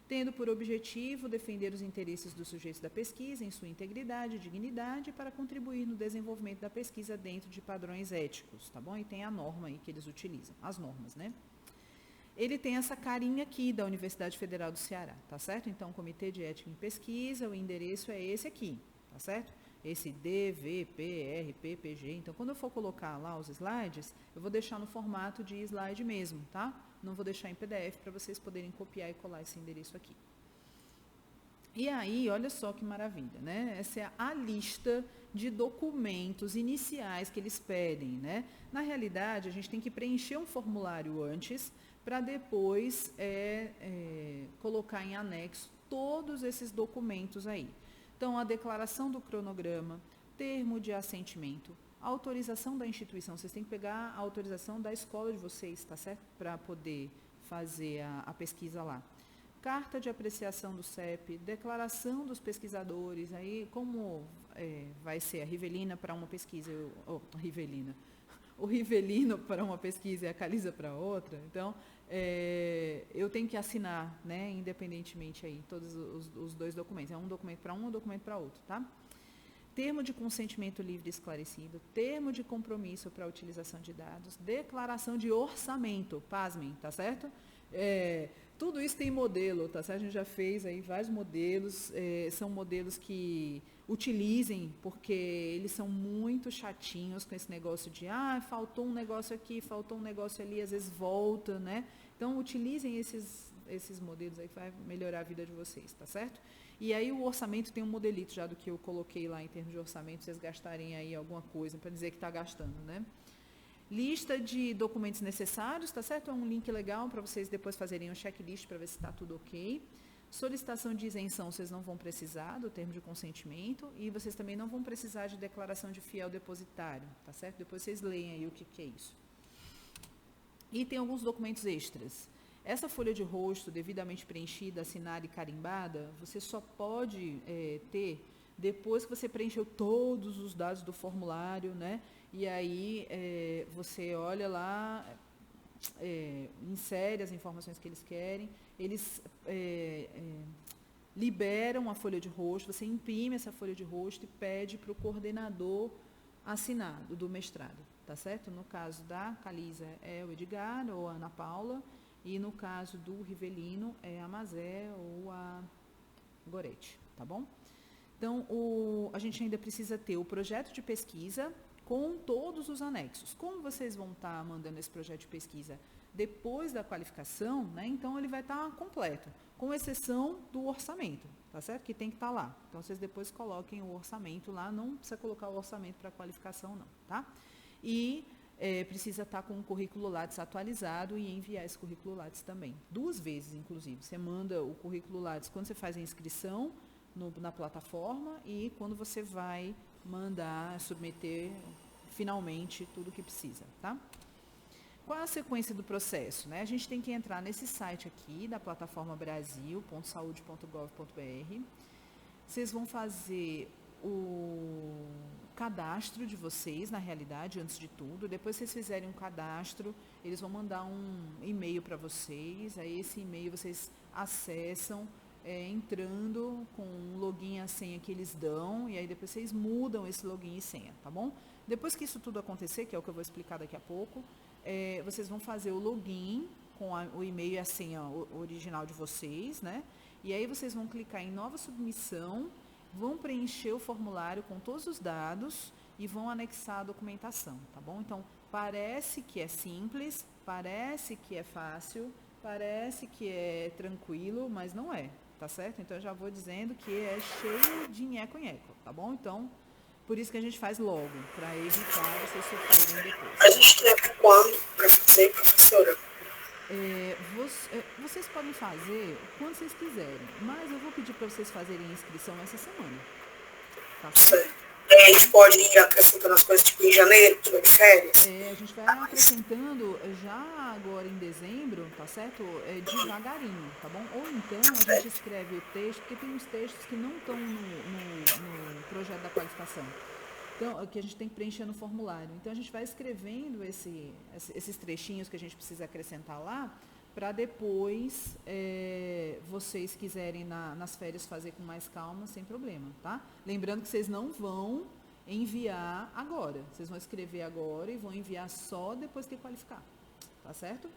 Tendo por objetivo defender os interesses dos sujeitos da pesquisa em sua integridade e dignidade para contribuir no desenvolvimento da pesquisa dentro de padrões éticos, tá bom? E tem a norma aí que eles utilizam, as normas, né? Ele tem essa carinha aqui da Universidade Federal do Ceará, tá certo? Então, Comitê de Ética em Pesquisa, o endereço é esse aqui, tá certo? Esse DVPRPPG. Então, quando eu for colocar lá os slides, eu vou deixar no formato de slide mesmo, tá? Não vou deixar em PDF para vocês poderem copiar e colar esse endereço aqui. E aí, olha só que maravilha, né? Essa é a lista de documentos iniciais que eles pedem, né? Na realidade, a gente tem que preencher um formulário antes para depois colocar em anexo todos esses documentos aí. Então, a declaração do cronograma, termo de assentimento, autorização da instituição, vocês têm que pegar a autorização da escola de vocês, tá certo? Para poder fazer a pesquisa lá. Carta de apreciação do CEP, declaração dos pesquisadores, aí como vai ser a Rivelina para uma pesquisa, o Rivelino para uma pesquisa e a Caliza para outra, então eu tenho que assinar, né, independentemente aí, todos os dois documentos, é um documento para um documento para outro, tá? Termo de consentimento livre e esclarecido, termo de compromisso para a utilização de dados, declaração de orçamento, pasmem, tá certo? Tudo isso tem modelo, tá certo? A gente já fez aí vários modelos, são modelos que utilizem, porque eles são muito chatinhos com esse negócio de, faltou um negócio aqui, faltou um negócio ali, às vezes volta, né? Então, utilizem esses modelos aí que vai melhorar a vida de vocês, tá certo? E aí o orçamento tem um modelito já do que eu coloquei lá em termos de orçamento, vocês gastarem aí alguma coisa para dizer que está gastando, né? Lista de documentos necessários, tá certo? É um link legal para vocês depois fazerem um checklist para ver se está tudo ok. Solicitação de isenção, vocês não vão precisar do termo de consentimento e vocês também não vão precisar de declaração de fiel depositário, tá certo? Depois vocês leem aí o que é isso. E tem alguns documentos extras. Essa folha de rosto devidamente preenchida, assinada e carimbada, você só pode ter depois que você preencheu todos os dados do formulário, né? E aí você olha lá, insere as informações que eles querem, eles liberam a folha de rosto, você imprime essa folha de rosto e pede para o coordenador assinado do mestrado, tá certo? No caso da Caliza é o Edgar ou a Ana Paula, e no caso do Rivelino é a Mazé ou a Gorete, tá bom? Então, a gente ainda precisa ter o projeto de pesquisa, com todos os anexos. Como vocês vão estar mandando esse projeto de pesquisa depois da qualificação, né, então ele vai estar completo, com exceção do orçamento, tá certo? Que tem que estar lá. Então, vocês depois coloquem o orçamento lá, não precisa colocar o orçamento para qualificação, não, tá? E precisa estar com o currículo Lattes atualizado e enviar esse currículo Lattes também. 2 vezes, inclusive. Você manda o currículo Lattes quando você faz a inscrição na plataforma e quando você vai mandar submeter finalmente tudo o que precisa, tá? Qual é a sequência do processo, né? A gente tem que entrar nesse site aqui da plataforma brasil.saude.gov.br. Vocês vão fazer o cadastro de vocês, na realidade, antes de tudo. Depois que vocês fizerem um cadastro, eles vão mandar um e-mail para vocês. Aí esse e-mail vocês acessam entrando com o login e a senha que eles dão. E aí depois vocês mudam esse login e senha, tá bom? Depois que isso tudo acontecer, que é o que eu vou explicar daqui a pouco, vocês vão fazer o login com o e-mail e a senha original de vocês, né? E aí vocês vão clicar em nova submissão, vão preencher o formulário com todos os dados e vão anexar a documentação, tá bom? Então, parece que é simples, parece que é fácil, parece que é tranquilo, mas não é, tá certo? Então, eu já vou dizendo que é cheio de nheco-nheco, tá bom? Então, por isso que a gente faz logo, para evitar vocês sofrerem depois. A gente tem até quando para fazer, professora? Vocês podem fazer quando vocês quiserem, mas eu vou pedir para vocês fazerem a inscrição essa semana. Tá certo? A gente pode ir acrescentando as coisas tipo em janeiro, de férias? A gente vai acrescentando já agora em dezembro, tá certo? Devagarinho, tá bom? Ou então a gente escreve o texto, porque tem uns textos que não estão no projeto da qualificação. Então, que a gente tem que preencher no formulário. Então, a gente vai escrevendo esses trechinhos que a gente precisa acrescentar lá, para depois vocês quiserem nas férias fazer com mais calma, sem problema, tá? Lembrando que vocês não vão enviar agora. Vocês vão escrever agora e vão enviar só depois que qualificar, tá certo?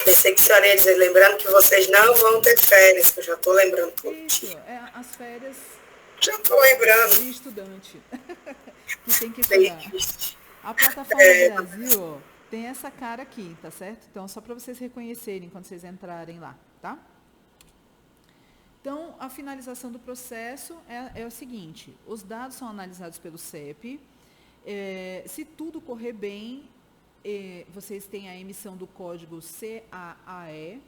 Pensei que a senhora ia dizer, lembrando que vocês não vão ter férias, que eu já estou lembrando tudo. Isso, as férias... Já estou lembrando. De estudante, que tem que estudar. A plataforma Brasil, ó, tem essa cara aqui, tá certo? Então, só para vocês reconhecerem quando vocês entrarem lá, tá? Então, a finalização do processo é o seguinte, os dados são analisados pelo CEP, se tudo correr bem, vocês têm a emissão do código CAAE,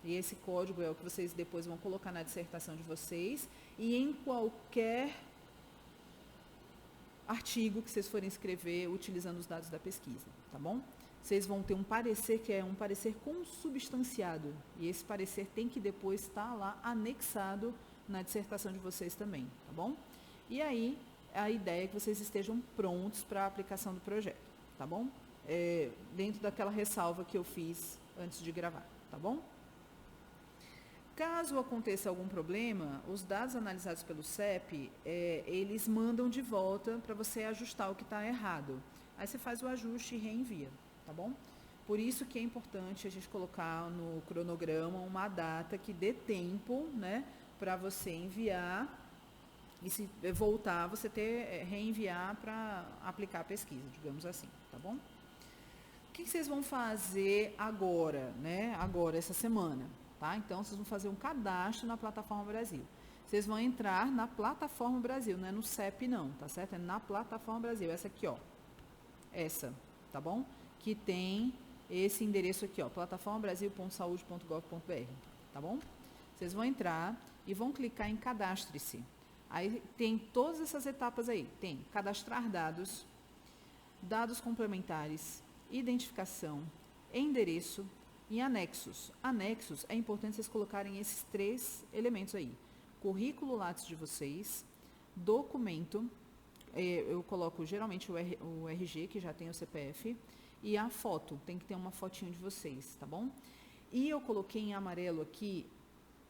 e esse código é o que vocês depois vão colocar na dissertação de vocês, e em qualquer artigo que vocês forem escrever utilizando os dados da pesquisa, tá bom? Vocês vão ter um parecer que é um parecer consubstanciado, e esse parecer tem que depois estar lá anexado na dissertação de vocês também, tá bom? E aí, a ideia é que vocês estejam prontos para a aplicação do projeto, tá bom? Dentro daquela ressalva que eu fiz antes de gravar, tá bom? Caso aconteça algum problema, os dados analisados pelo CEP, eles mandam de volta para você ajustar o que está errado. Aí você faz o ajuste e reenvia, tá bom? Por isso que é importante a gente colocar no cronograma uma data que dê tempo, né, para você enviar e se voltar, você reenviar para aplicar a pesquisa, digamos assim, tá bom? O que vocês vão fazer agora, né? Agora, essa semana? Tá? Então, vocês vão fazer um cadastro na Plataforma Brasil. Vocês vão entrar na Plataforma Brasil, não é no CEP não, tá certo? É na Plataforma Brasil, essa aqui, ó. Essa, tá bom? Que tem esse endereço aqui, ó, plataformabrasil.saude.gov.br, tá bom? Vocês vão entrar e vão clicar em cadastre-se. Aí tem todas essas etapas aí. Tem cadastrar dados, dados complementares, identificação, endereço, em anexos. Anexos, é importante vocês colocarem esses 3 elementos aí. Currículo Lattes de vocês, documento, eu coloco geralmente o RG, que já tem o CPF, e a foto, tem que ter uma fotinho de vocês, tá bom? E eu coloquei em amarelo aqui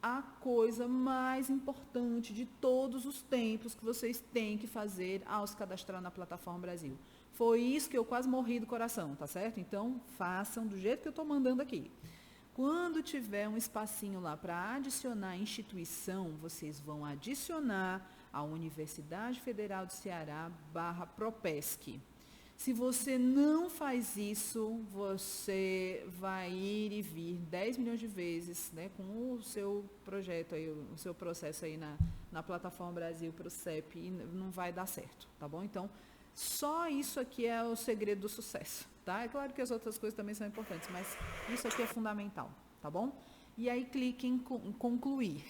a coisa mais importante de todos os tempos que vocês têm que fazer ao se cadastrar na Plataforma Brasil. Foi isso que eu quase morri do coração, tá certo? Então, façam do jeito que eu estou mandando aqui. Quando tiver um espacinho lá para adicionar instituição, vocês vão adicionar a Universidade Federal do Ceará /Propesc. Se você não faz isso, você vai ir e vir 10 milhões de vezes, né, com o seu projeto, aí, o seu processo aí na Plataforma Brasil para o CEP e não vai dar certo, tá bom? Então, só isso aqui é o segredo do sucesso, tá? É claro que as outras coisas também são importantes, mas isso aqui é fundamental, tá bom? E aí clique em concluir.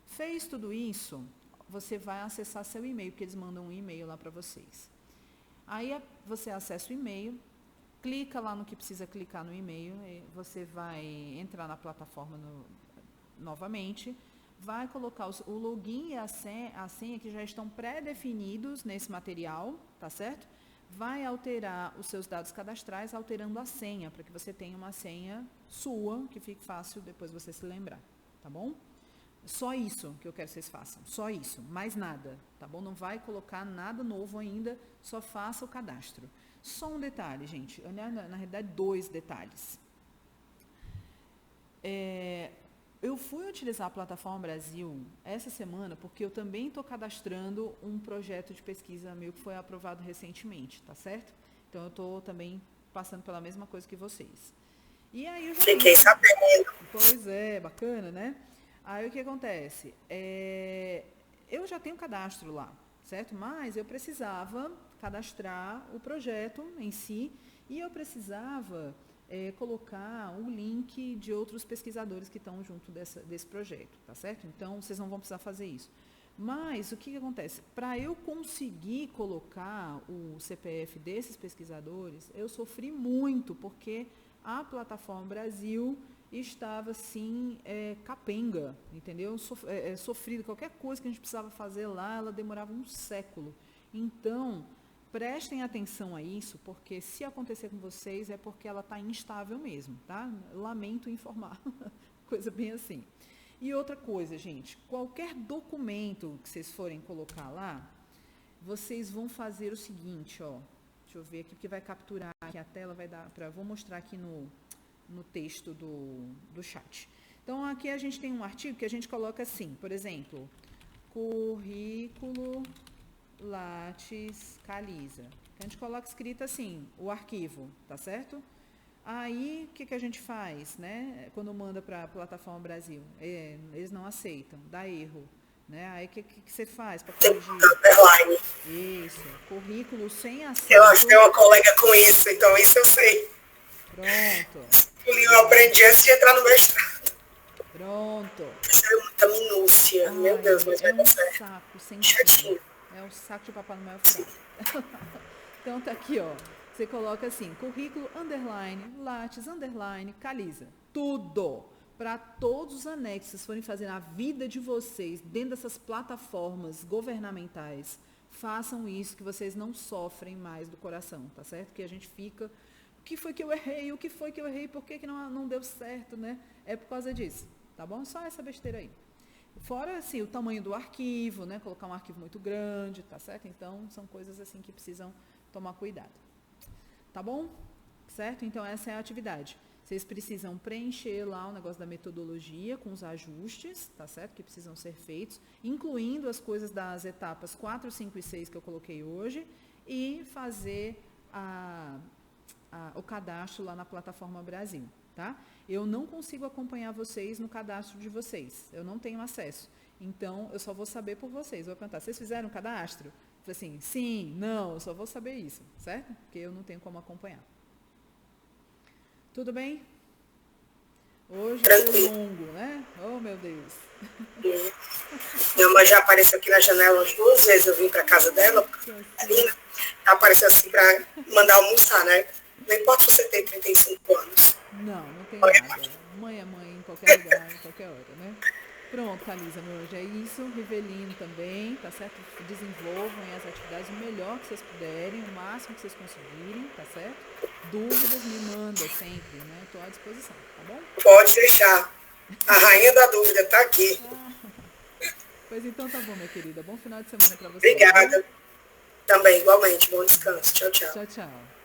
Fez tudo isso, você vai acessar seu e-mail, porque eles mandam um e-mail lá para vocês. Aí você acessa o e-mail, clica lá no que precisa clicar no e-mail, você vai entrar na plataforma novamente, vai colocar o login e a senha que já estão pré-definidos nesse material, tá certo? Vai alterar os seus dados cadastrais, alterando a senha, para que você tenha uma senha sua, que fique fácil depois você se lembrar, tá bom? Só isso que eu quero que vocês façam, só isso, mais nada, tá bom? Não vai colocar nada novo ainda, só faça o cadastro. Só um detalhe, gente, na realidade 2 detalhes. Eu fui utilizar a Plataforma Brasil essa semana porque eu também estou cadastrando um projeto de pesquisa meu que foi aprovado recentemente, tá certo? Então eu estou também passando pela mesma coisa que vocês. E aí eu já fiquei sabendo. Pois é, bacana, né? Aí o que acontece? Eu já tenho cadastro lá, certo? Mas eu precisava cadastrar o projeto em si e eu precisava colocar um link de outros pesquisadores que estão junto desse projeto, tá certo? Então, vocês não vão precisar fazer isso. Mas o que acontece? Para eu conseguir colocar o CPF desses pesquisadores, eu sofri muito, porque a Plataforma Brasil estava assim, capenga, entendeu? Sofrido. Qualquer coisa que a gente precisava fazer lá, ela demorava um século. Então, prestem atenção a isso, porque se acontecer com vocês é porque ela está instável mesmo, tá? Lamento informar, coisa bem assim. E outra coisa, gente, qualquer documento que vocês forem colocar lá, vocês vão fazer o seguinte, ó, deixa eu ver aqui, porque vai capturar aqui a tela, vai dar para, vou mostrar aqui no texto do chat. Então, aqui a gente tem um artigo que a gente coloca assim, por exemplo, currículo Lattes Caliza. A gente coloca escrito assim, o arquivo, tá certo? Aí, o que a gente faz, né? Quando manda para a Plataforma Brasil? Eles não aceitam, dá erro. Né? Aí, o que você faz para corrigir? Underline. Isso, currículo sem acento. Eu acho que tem uma colega com isso, então isso eu sei. Pronto. Eu aprendi antes de entrar no mestrado. Pronto. Isso é muita minúcia. Meu Deus, mas vai dar certo. Saco sem Chatinho. É um saco de Papai Noel fraco. Então, tá aqui, ó. Você coloca assim, currículo, underline, Lattes, underline, Caliza. Tudo. Para todos os anexos que vocês forem fazer na vida de vocês, dentro dessas plataformas governamentais, façam isso, que vocês não sofrem mais do coração, tá certo? Que a gente fica, o que foi que eu errei? O que foi que eu errei? Por que não deu certo, né? É por causa disso, tá bom? Só essa besteira aí. Fora, assim, o tamanho do arquivo, né? Colocar um arquivo muito grande, tá certo? Então, são coisas assim que precisam tomar cuidado. Tá bom? Certo? Então, essa é a atividade. Vocês precisam preencher lá o negócio da metodologia com os ajustes, tá certo? Que precisam ser feitos, incluindo as coisas das etapas 4, 5 e 6 que eu coloquei hoje, e fazer o cadastro lá na Plataforma Brasil, tá? Eu não consigo acompanhar vocês no cadastro de vocês, eu não tenho acesso. Então, eu só vou saber por vocês. Eu vou perguntar, vocês fizeram o cadastro? Eu falei assim, sim, não, eu só vou saber isso, certo? Porque eu não tenho como acompanhar. Tudo bem? Hoje foi longo, né? Oh, meu Deus. Minha mãe já apareceu aqui na janela umas 2 vezes, eu vim para casa dela, ela apareceu assim para mandar almoçar, né? Não importa se você tem 35 anos. Não tem nada. Mãe é mãe em qualquer lugar, em qualquer hora, né? Pronto, Caliza, meu, hoje é isso. Rivelino também, tá certo? Desenvolvam as atividades o melhor que vocês puderem, o máximo que vocês conseguirem, tá certo? Dúvidas, me manda sempre, né? Estou à disposição, tá bom? Pode deixar. A rainha da dúvida tá aqui. Pois então tá bom, minha querida. Bom final de semana para você. Obrigada. Também, igualmente. Bom descanso. Tchau, tchau. Tchau, tchau.